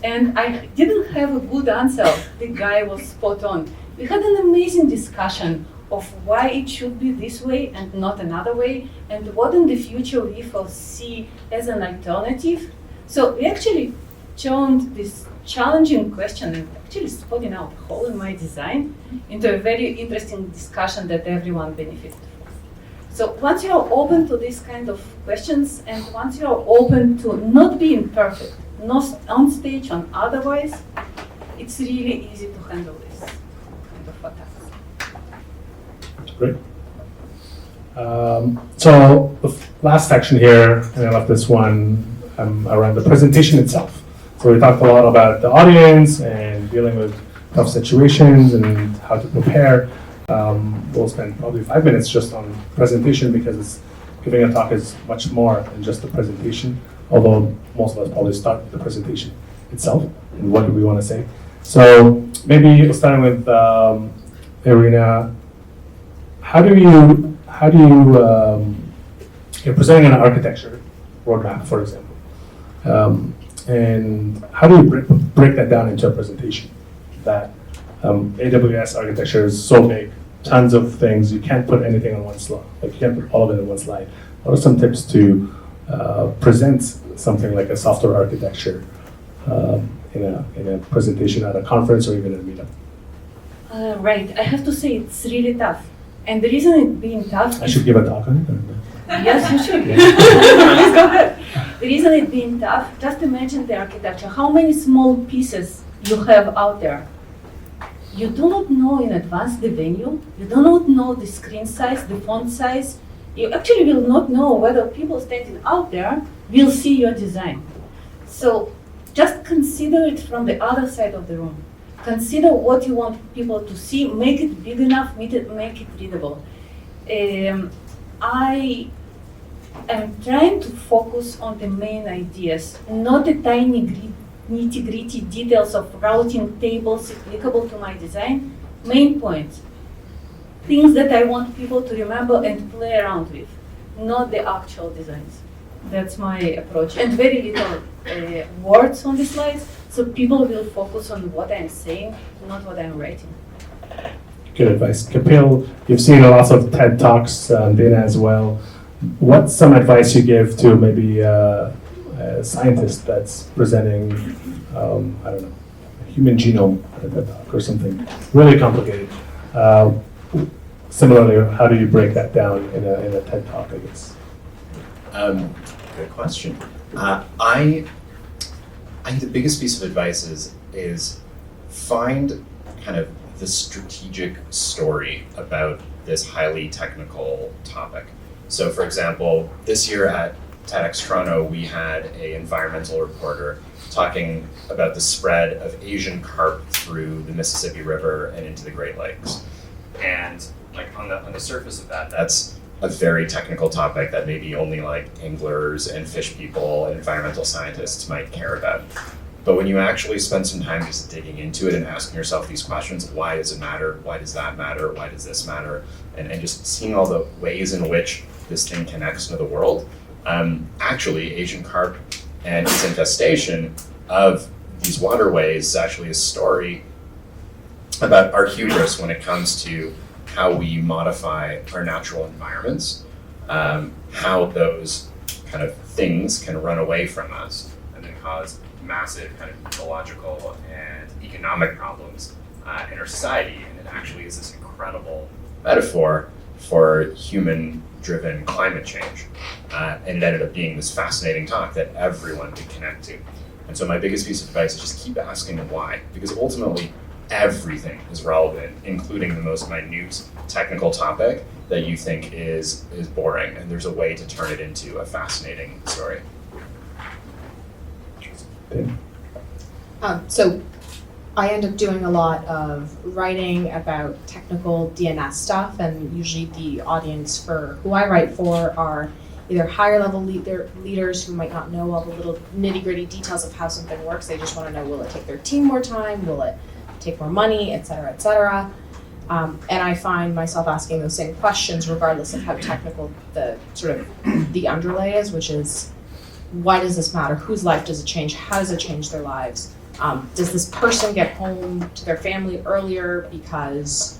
Speaker 5: And I didn't have a good answer. The guy was spot on. We had an amazing discussion of why it should be this way and not another way, and what in the future we foresee as an alternative. So we actually turned this challenging question and actually spotting out a hole in my design into a very interesting discussion that everyone benefited from. So once you are open to these kind of questions, and once you are open to not being perfect, not on stage or otherwise, it's really easy to handle this kind of attacks.
Speaker 1: Great. So the last section here, and I left this one around the presentation itself. So we talked a lot about the audience and dealing with tough situations and how to prepare. We'll spend probably 5 minutes just on presentation, because giving a talk is much more than just the presentation, although most of us probably start with the presentation itself and what do we want to say. So maybe we'll start with Irina. How do you you're presenting an architecture roadmap, for example, and how do you break that down into a presentation? That AWS architecture is so big, tons of things, you can't put anything on one slide. Like you can't put all of it in one slide. What are some tips to present something like a software architecture in a presentation at a conference or even at a meetup?
Speaker 5: Right, I have to say it's really tough. And the reason it being tough
Speaker 1: I should give a talk on it?
Speaker 5: Yes, you should. Please go ahead. The reason it being tough, just imagine the architecture. How many small pieces you have out there? You do not know in advance the venue. You do not know the screen size, the font size. You actually will not know whether people standing out there will see your design. So just consider it from the other side of the room. Consider what you want people to see, make it big enough, make it readable. I am trying to focus on the main ideas, not the tiny nitty-gritty details of routing tables applicable to my design. Main points, things that I want people to remember and play around with, not the actual designs. That's my approach. And very little words on the slides, so people will focus on what I'm saying, not what I'm writing.
Speaker 1: Good advice. Kapil, you've seen lots of TED Talks, Dana as well. What's some advice you give to maybe a scientist that's presenting, I don't know, a human genome at a TED Talk or something really complicated? Similarly, how do you break that down in a TED Talk, I guess?
Speaker 3: Good question. I think the biggest piece of advice is find kind of the strategic story about this highly technical topic. So for example, this year at TEDx Toronto, we had an environmental reporter talking about the spread of Asian carp through the Mississippi River and into the Great Lakes. And like on the surface of that, that's a very technical topic that maybe only like anglers and fish people and environmental scientists might care about. But when you actually spend some time just digging into it and asking yourself these questions, why does it matter? Why does that matter? Why does this matter? And just seeing all the ways in which this thing connects to the world, Actually, Asian carp and its infestation of these waterways is actually a story about our hubris when it comes to how we modify our natural environments, how those kind of things can run away from us and then cause massive kind of ecological and economic problems in our society. And it actually is this incredible metaphor for human-driven climate change. And it ended up being this fascinating talk that everyone could connect to. And so my biggest piece of advice is just keep asking why, because ultimately everything is relevant, including the most minute technical topic that you think is boring, and there's a way to turn it into a fascinating story.
Speaker 4: So I end up doing a lot of writing about technical DNS stuff, and usually the audience for who I write for are either higher level leaders who might not know all the little nitty gritty details of how something works. They just want to know, will it take their team more time? Will it take more money, et cetera, et cetera. And I find myself asking those same questions regardless of how technical the sort of the underlay is, which is, why does this matter? Whose life does it change? How does it change their lives? Does this person get home to their family earlier because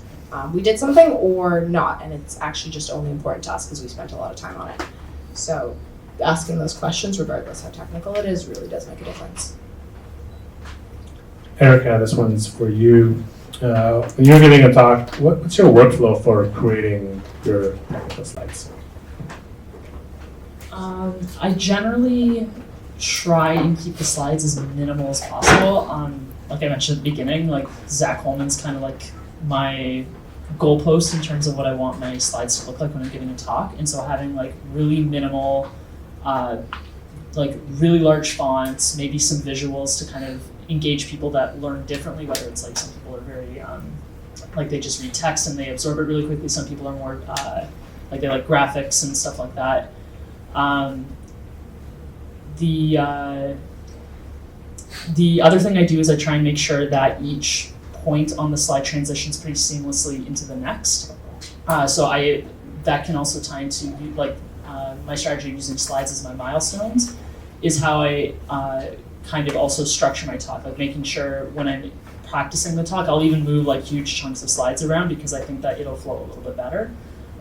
Speaker 4: we did something or not? And it's actually just only important to us because we spent a lot of time on it. So asking those questions, regardless how technical it is, really does make a difference.
Speaker 1: Erica, this one's for you. When you're giving a talk, what's your workflow for creating your technical slides?
Speaker 2: I generally try and keep the slides as minimal as possible. Like I mentioned at the beginning, like Zach Holman's kind of like my goalpost in terms of what I want my slides to look like when I'm giving a talk. And so having like really minimal, like really large fonts, maybe some visuals to kind of engage people that learn differently, whether it's like some people are very, like they just read text and they absorb it really quickly. Some people are more, like they like graphics and stuff like that. The other thing I do is I try and make sure that each point on the slide transitions pretty seamlessly into the next. So that can also tie into like my strategy of using slides as my milestones is how I kind of also structure my talk, like making sure when I'm practicing the talk, I'll even move like huge chunks of slides around because I think that it'll flow a little bit better.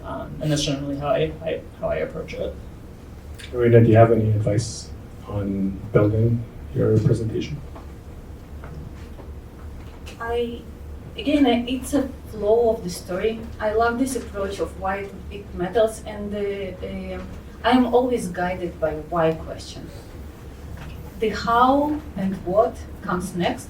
Speaker 2: And that's generally how I approach it.
Speaker 1: Irina, do you have any advice on building your presentation?
Speaker 5: It's a flow of the story. I love this approach of why it matters, and I'm always guided by why question. The how and what comes next.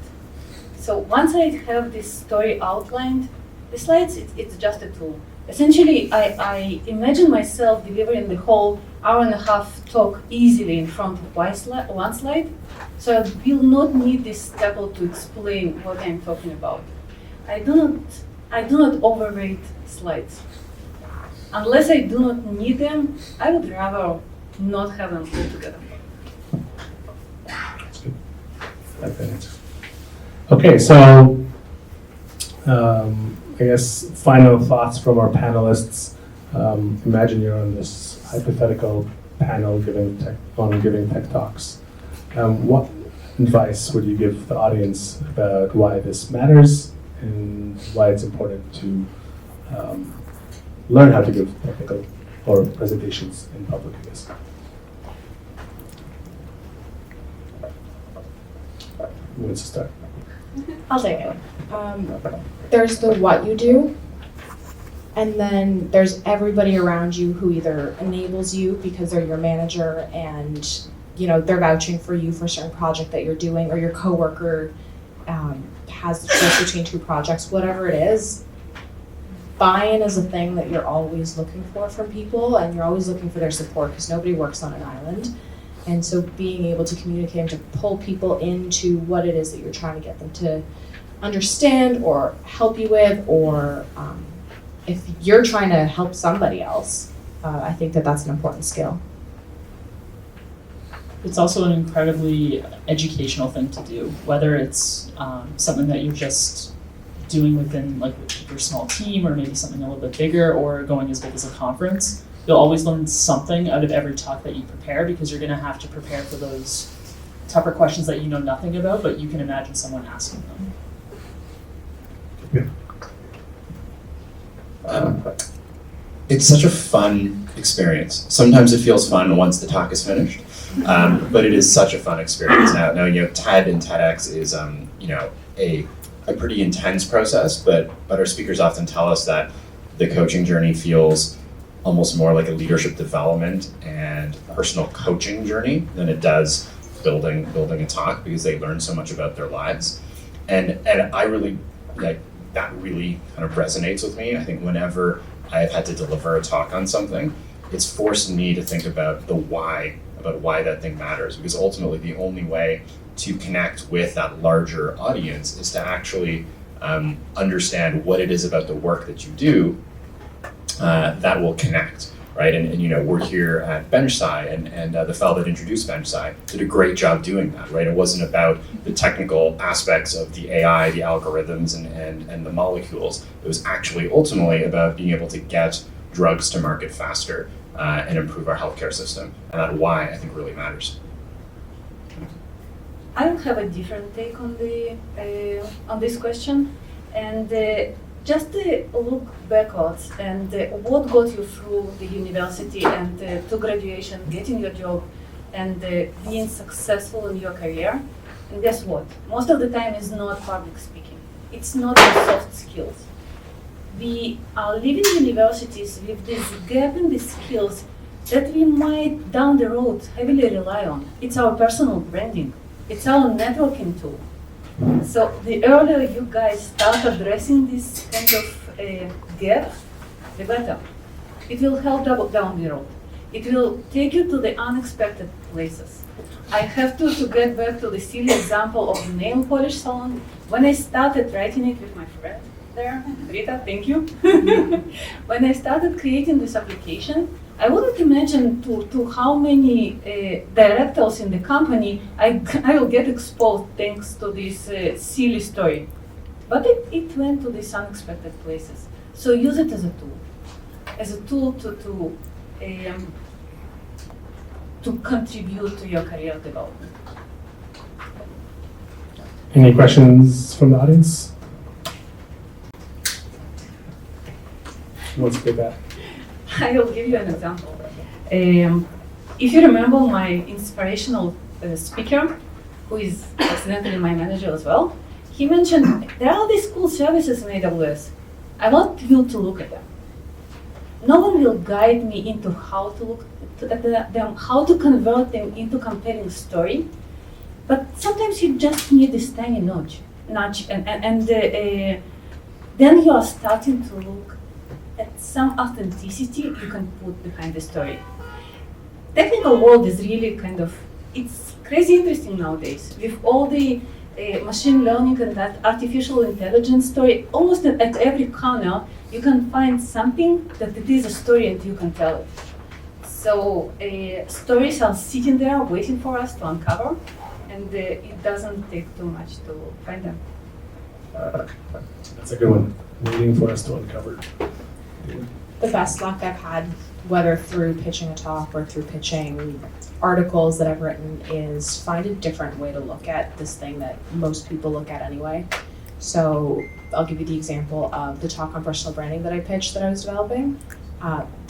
Speaker 5: So once I have this story outlined, the slides, it's just a tool. Essentially, I imagine myself delivering the whole hour-and-a-half talk easily in front of one slide, so I will not need this staple to explain what I'm talking about. I do not overrate slides. Unless I do not need them, I would rather not have them put together.
Speaker 1: That's good. Like that answer. Okay, so I guess final thoughts from our panelists. Imagine you're on this hypothetical panel giving tech talks. What advice would you give the audience about why this matters and why it's important to learn how to give technical or presentations in public, I guess? Who wants to start?
Speaker 4: I'll take it. There's the what you do, and then there's everybody around you who either enables you because they're your manager and they're vouching for you for a certain project that you're doing, or your coworker has the choice between two projects, whatever it is. Buy-in is a thing that you're always looking for from people, and you're always looking for their support because nobody works on an island. And so being able to communicate and to pull people into what it is that you're trying to get them to understand or help you with, or if you're trying to help somebody else, I think that that's an important skill.
Speaker 2: It's also an incredibly educational thing to do, whether it's something that you're just doing within like your small team, or maybe something a little bit bigger, or going as big as a conference. you'll always learn something out of every talk that you prepare, because you're going to have to prepare for those tougher questions that you know nothing about, but you can imagine someone asking them.
Speaker 3: It's such a fun experience. Sometimes it feels fun once the talk is finished, but it is such a fun experience. Now you know, TED and TEDx is you know, a pretty intense process, but our speakers often tell us that the coaching journey feels almost more like a leadership development and personal coaching journey than it does building a talk, because they learn so much about their lives. And I really, like, that really kind of resonates with me. I think whenever I've had to deliver a talk on something, it's forced me to think about why that thing matters, because ultimately the only way to connect with that larger audience is to actually understand what it is about the work that you do that will connect, right? And you know, we're here at BenchSci, and the fellow that introduced BenchSci did a great job doing that, right? It wasn't about the technical aspects of the AI, the algorithms, and the molecules. It was actually ultimately about being able to get drugs to market faster and improve our healthcare system. And that why, I think, really matters.
Speaker 5: I have a different take on this question, and just look backwards and what got you through the university and to graduation, getting your job, and being successful in your career. And guess what? Most of the time is not public speaking. It's not the soft skills. We are leaving universities with this gap in the skills that we might down the road heavily rely on. It's our personal branding. It's our networking tool. So the earlier you guys start addressing this kind of gap, the better. It will help down the road. It will take you to the unexpected places. I have to get back to the silly example of the nail polish salon. When I started writing it with my friend there, Rita, thank you. When I started creating this application, I wouldn't imagine to how many directors in the company I will get exposed thanks to this silly story. But it went to these unexpected places. So use it as a tool to contribute to your career development.
Speaker 1: Any questions from the audience? Who wants to take that?
Speaker 5: I will give you an example. If you remember my inspirational speaker, who is accidentally my manager as well, he mentioned there are these cool services in AWS. I want you to look at them. No one will guide me into how to look at them, how to convert them into compelling story. But sometimes you just need this tiny nudge, and then you are starting to look at some authenticity you can put behind the story. Technical world is really it's crazy interesting nowadays. With all the machine learning and that artificial intelligence story, almost at every corner, you can find something that it is a story and you can tell it. So stories are sitting there waiting for us to uncover, and it doesn't take too much to find them.
Speaker 1: That's a good one. Waiting for us to uncover.
Speaker 4: The best luck I've had, whether through pitching a talk or through pitching articles that I've written, is find a different way to look at this thing that most people look at anyway. So I'll give you the example of the talk on personal branding that I pitched that I was developing.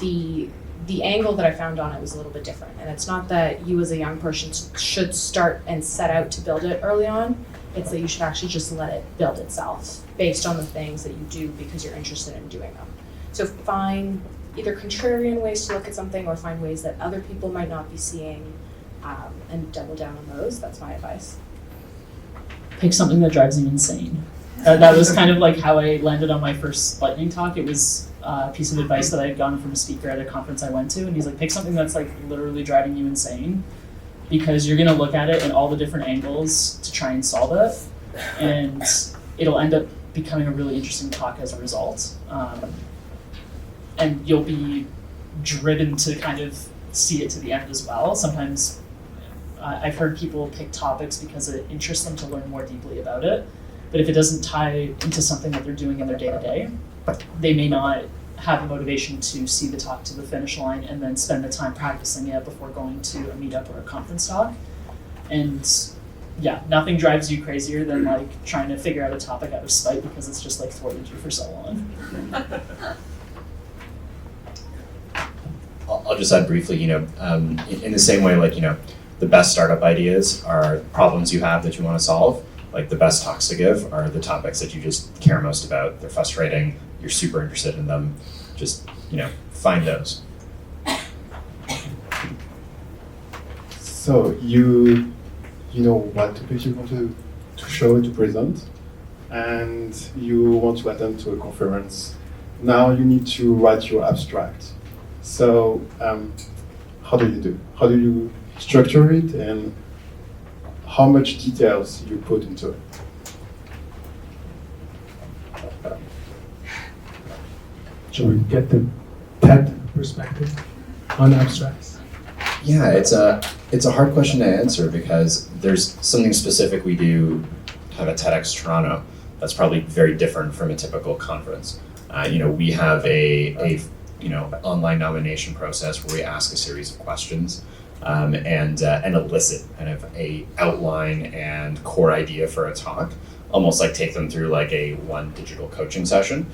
Speaker 4: The angle that I found on it was a little bit different. And it's not that you as a young person should start and set out to build it early on. It's that you should actually just let it build itself based on the things that you do because you're interested in doing them. So find either contrarian ways to look at something or find ways that other people might not be seeing, and double down on those. That's my advice.
Speaker 2: Pick something that drives you insane. That was kind of like how I landed on my first lightning talk. It was a piece of advice that I had gotten from a speaker at a conference I went to, and he's like, pick something that's like literally driving you insane, because you're gonna look at it in all the different angles to try and solve it, and it'll end up becoming a really interesting talk as a result. And you'll be driven to kind of see it to the end as well. Sometimes I've heard people pick topics because it interests them to learn more deeply about it. But if it doesn't tie into something that they're doing in their day-to-day, they may not have a motivation to see the talk to the finish line and then spend the time practicing it before going to a meetup or a conference talk. And yeah, nothing drives you crazier than like trying to figure out a topic out of spite because it's just like thwarted you for so long.
Speaker 3: I'll just add briefly, in the same way, like, the best startup ideas are problems you have that you want to solve. Like the best talks to give are the topics that you just care most about. They're frustrating, you're super interested in them. Just, find those.
Speaker 8: So you know what topics you want to show, to present, and you want to attend to a conference. Now you need to write your abstract. So how do you do? How do you structure it, and how much details you put into it?
Speaker 1: Shall we get the TED perspective on abstracts?
Speaker 3: Yeah, it's a hard question to answer because there's something specific we do at TEDx Toronto that's probably very different from a typical conference. We have a online nomination process where we ask a series of questions and elicit kind of a outline and core idea for a talk, almost like take them through like a one digital coaching session,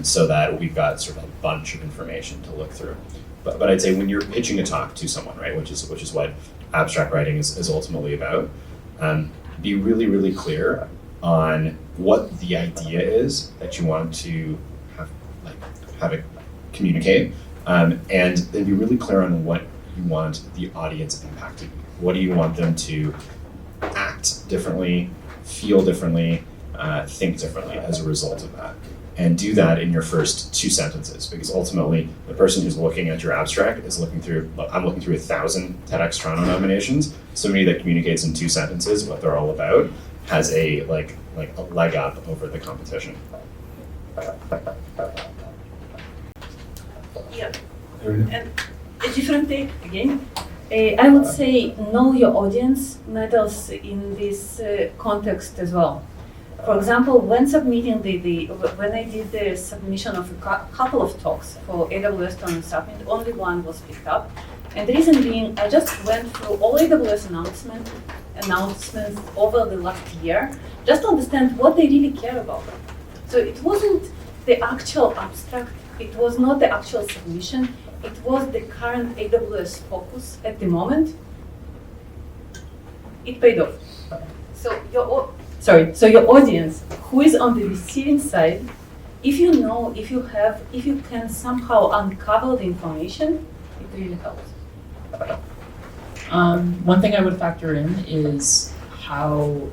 Speaker 3: so that we've got sort of a bunch of information to look through. But I'd say when you're pitching a talk to someone, right, which is what abstract writing is ultimately about, be really, really clear on what the idea is that you want to have it communicate, and then be really clear on what you want the audience impact to be. What do you want them to act differently, feel differently, think differently as a result of that? And do that in your first 2 sentences, because ultimately the person who's looking at your abstract is I'm looking through 1,000 TEDx Toronto nominations. Somebody that communicates in 2 sentences what they're all about has a leg up over the competition.
Speaker 5: Yeah.
Speaker 1: Irina?
Speaker 5: And a different take again. I would say know your audience matters in this context as well. For example, when submitting when I did the submission of a couple of talks for AWS Toronto Summit, only one was picked up. And the reason being, I just went through all AWS announcements over the last year, just to understand what they really care about. So it wasn't the actual abstract, it was not the actual submission, it was the current AWS focus at the moment. It paid off. So your audience, who is on the receiving side, if you can somehow uncover the information, it really helps.
Speaker 2: One thing I would factor in is how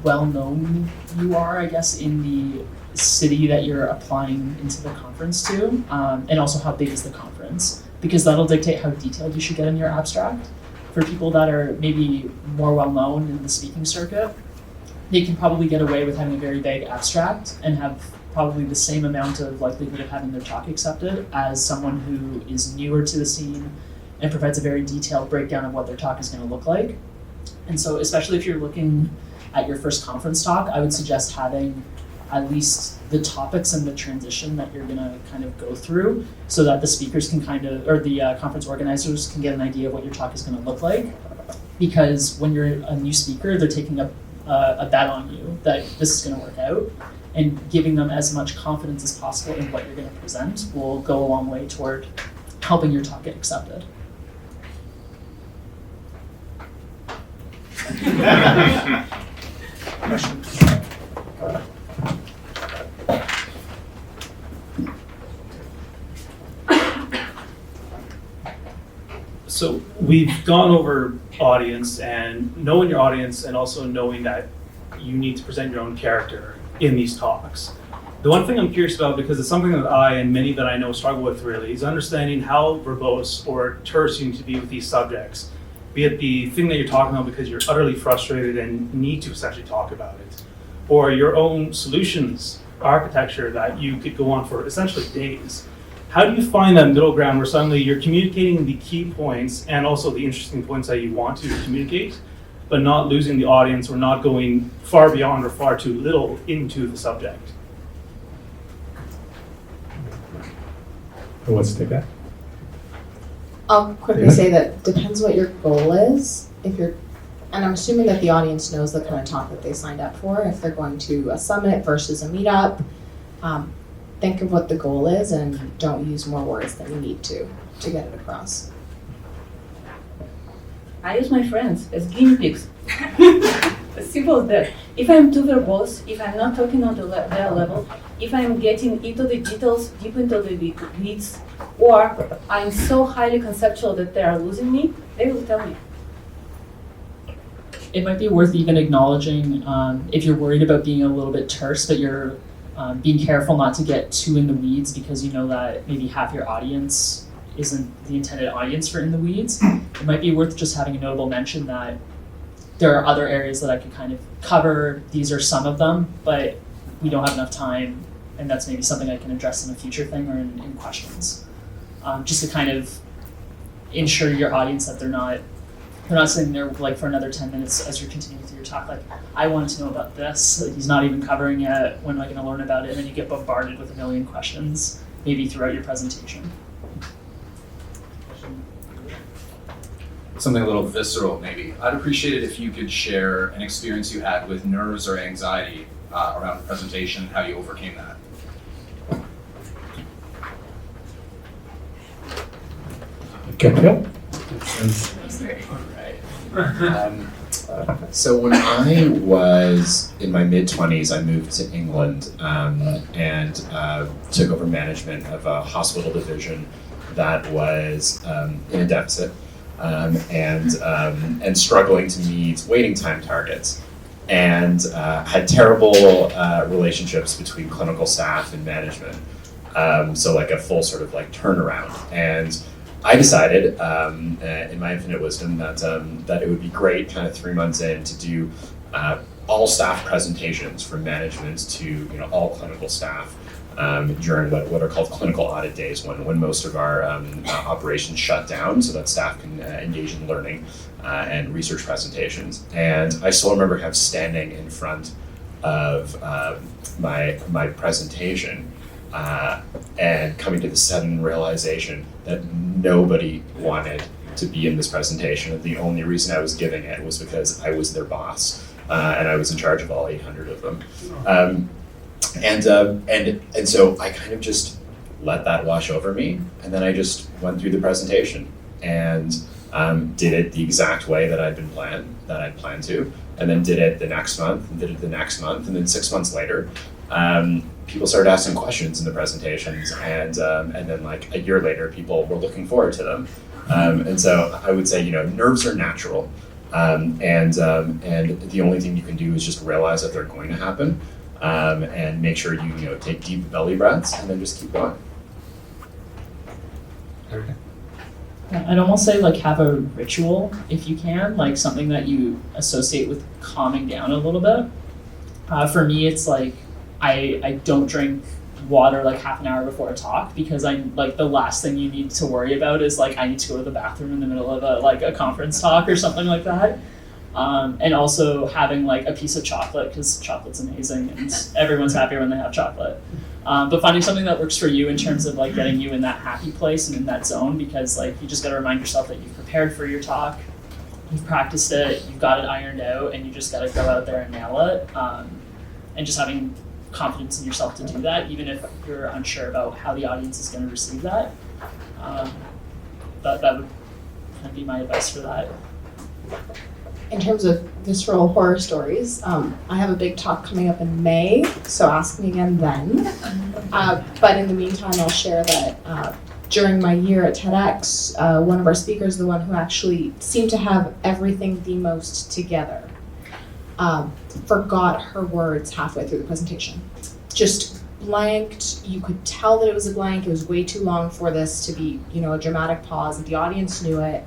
Speaker 2: well known you are, I guess, in the city that you're applying into the conference to, and also how big is the conference, because that'll dictate how detailed you should get in your abstract. For people that are maybe more well known in the speaking circuit, they can probably get away with having a very vague abstract and have probably the same amount of likelihood of having their talk accepted as someone who is newer to the scene and provides a very detailed breakdown of what their talk is going to look like. And so especially if you're looking at your first conference talk, I would suggest having at least the topics and the transition that you're going to kind of go through so that the speakers can the conference organizers can get an idea of what your talk is going to look like. Because when you're a new speaker, they're taking a bet on you that this is going to work out, and giving them as much confidence as possible in what you're going to present will go a long way toward helping your talk get accepted.
Speaker 9: So we've gone over audience and knowing your audience, and also knowing that you need to present your own character in these talks. The one thing I'm curious about, because it's something that I and many that I know struggle with really, is understanding how verbose or terse you need to be with these subjects. Be it the thing that you're talking about because you're utterly frustrated and need to essentially talk about it, or your own solutions architecture that you could go on for essentially days. How do you find that middle ground where suddenly you're communicating the key points and also the interesting points that you want to communicate, but not losing the audience or not going far beyond or far too little into the subject?
Speaker 1: Who wants to take that?
Speaker 4: I'll quickly
Speaker 1: Yeah.
Speaker 4: say that depends what your goal is. If you're, and I'm assuming that the audience knows the kind of talk that they signed up for. If they're going to a summit versus a meetup, think of what the goal is and don't use more words than you need to get it across.
Speaker 5: I use my friends as guinea pigs. As simple as that. If I'm too verbose, if I'm not talking on their level, if I'm getting into the details, deep into the weeds, or I'm so highly conceptual that they are losing me, they will tell me.
Speaker 2: It might be worth even acknowledging if you're worried about being a little bit terse, but you're being careful not to get too in the weeds because you know that maybe half your audience isn't the intended audience for in the weeds. It might be worth just having a notable mention that there are other areas that I could kind of cover. These are some of them, but we don't have enough time, and that's maybe something I can address in a future thing or in questions. Just to kind of ensure your audience that they're not sitting there like for another 10 minutes as you're continuing through your talk, like, I wanted to know about this, like, he's not even covering it, when am I gonna learn about it? And then you get bombarded with a million questions, maybe throughout your presentation.
Speaker 10: Something a little visceral, maybe. I'd appreciate it if you could share an experience you had with nerves or anxiety around a presentation, how you overcame that.
Speaker 1: Kapil?
Speaker 3: So when I was in my mid-20s, I moved to England and took over management of a hospital division that was in a deficit and struggling to meet waiting time targets, and had terrible relationships between clinical staff and management. So like a full sort of like turnaround. And I decided, in my infinite wisdom, that it would be great, kind of 3 months in, to do all staff presentations from management to all clinical staff during what are called clinical audit days, when most of our operations shut down, so that staff can engage in learning and research presentations. And I still remember kind of standing in front of my presentation. And coming to the sudden realization that nobody wanted to be in this presentation. And the only reason I was giving it was because I was their boss, and I was in charge of all 800 of them. And so I kind of just let that wash over me, and then I just went through the presentation and did it the exact way that I'd planned to, and then did it the next month, and did it the next month, and then 6 months later. People started asking questions in the presentations, and then like a year later, people were looking forward to them. And so I would say, nerves are natural, and the only thing you can do is just realize that they're going to happen, and make sure you take deep belly breaths, and then just keep going.
Speaker 2: I'd almost say like have a ritual if you can, like something that you associate with calming down a little bit. For me, it's like I don't drink water like half an hour before a talk, because I'm like, the last thing you need to worry about is like I need to go to the bathroom in the middle of a conference talk or something like that. And also having like a piece of chocolate, because chocolate's amazing and everyone's happier when they have chocolate. But finding something that works for you in terms of like getting you in that happy place and in that zone, because like you just got to remind yourself that you've prepared for your talk, you've practiced it, you've got it ironed out, and you just got to go out there and nail it. And just having confidence in yourself to do that, even if you're unsure about how the audience is going to receive that. That would kind of be my advice for that.
Speaker 4: In terms of visceral horror stories, I have a big talk coming up in May, so ask me again then. But in the meantime, I'll share that during my year at TEDx, one of our speakers, the one who actually seemed to have everything the most together, forgot her words halfway through the presentation. Just blanked. You could tell that it was a blank. It was way too long for this to be, a dramatic pause, and the audience knew it.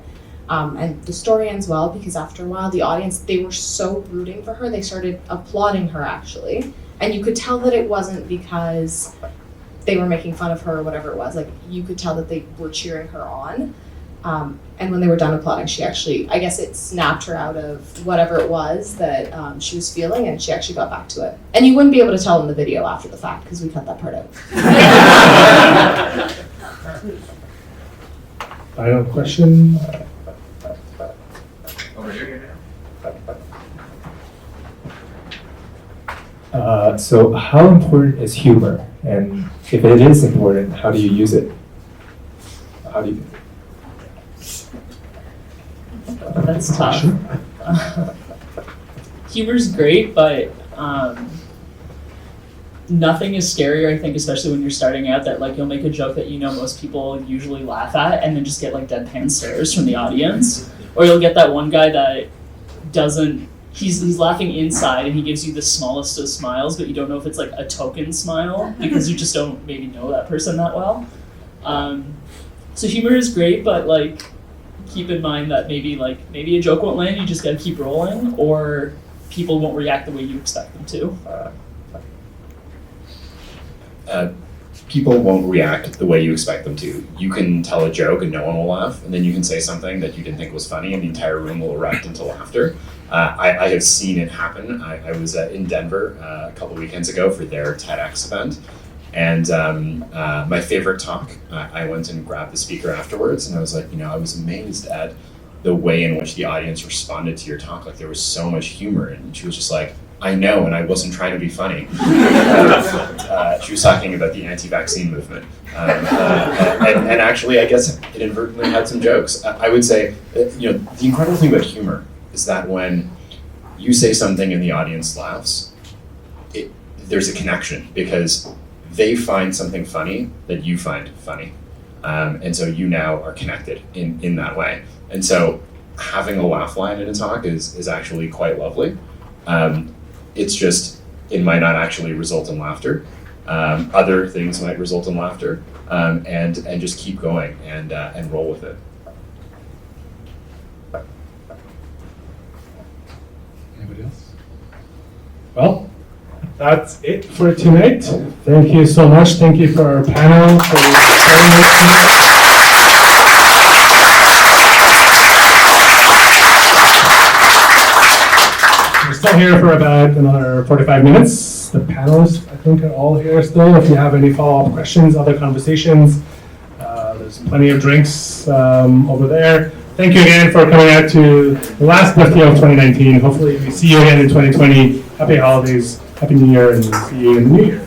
Speaker 4: And the story ends well, because after a while, the audience, they were so rooting for her, they started applauding her, actually. And you could tell that it wasn't because they were making fun of her or whatever it was. Like, you could tell that they were cheering her on. And when they were done applauding, she actually, I guess it snapped her out of whatever it was that she was feeling, and she actually got back to it. And you wouldn't be able to tell in the video after the fact, because we cut that part out.
Speaker 1: Final question?
Speaker 10: Over here.
Speaker 11: So how important is humor? And if it is important, how do you use it? How do you?
Speaker 2: That's tough. Humor's great, but nothing is scarier, I think, especially when you're starting out, that like you'll make a joke that you know most people usually laugh at and then just get like deadpan stares from the audience. Or you'll get that one guy that doesn't, he's laughing inside and he gives you the smallest of smiles, but you don't know if it's like a token smile because you just don't maybe know that person that well. So humor is great, but like keep in mind that maybe a joke won't land, you just gotta keep rolling, or people won't react the way you expect them to.
Speaker 3: People won't react the way you expect them to. You can tell a joke and no one will laugh, and then you can say something that you didn't think was funny and the entire room will erupt into laughter. I have seen it happen. I was in Denver a couple weekends ago for their TEDx event, and my favorite talk, I went and grabbed the speaker afterwards, and I was like, I was amazed at the way in which the audience responded to your talk. Like there was so much humor, and she was just like, I know, and I wasn't trying to be funny. She was talking about the anti-vaccine movement. And actually, I guess it inadvertently had some jokes. I would say, the incredible thing about humor is that when you say something and the audience laughs, there's a connection because they find something funny that you find funny. And so you now are connected in that way. And so having a laugh line in a talk is actually quite lovely. It's just, it might not actually result in laughter. Other things might result in laughter, and just keep going and roll with it.
Speaker 1: Anybody else? Well, that's it for tonight. Thank you so much. Thank you for our panel for sharing this tonight. We're still here for about another 45 minutes. The panelists, I think, are all here still. If you have any follow-up questions, other conversations, there's plenty of drinks over there. Thank you again for coming out to the last DevTO of 2019. Hopefully we see you again in 2020. Happy holidays, happy new year, and see you in the new year.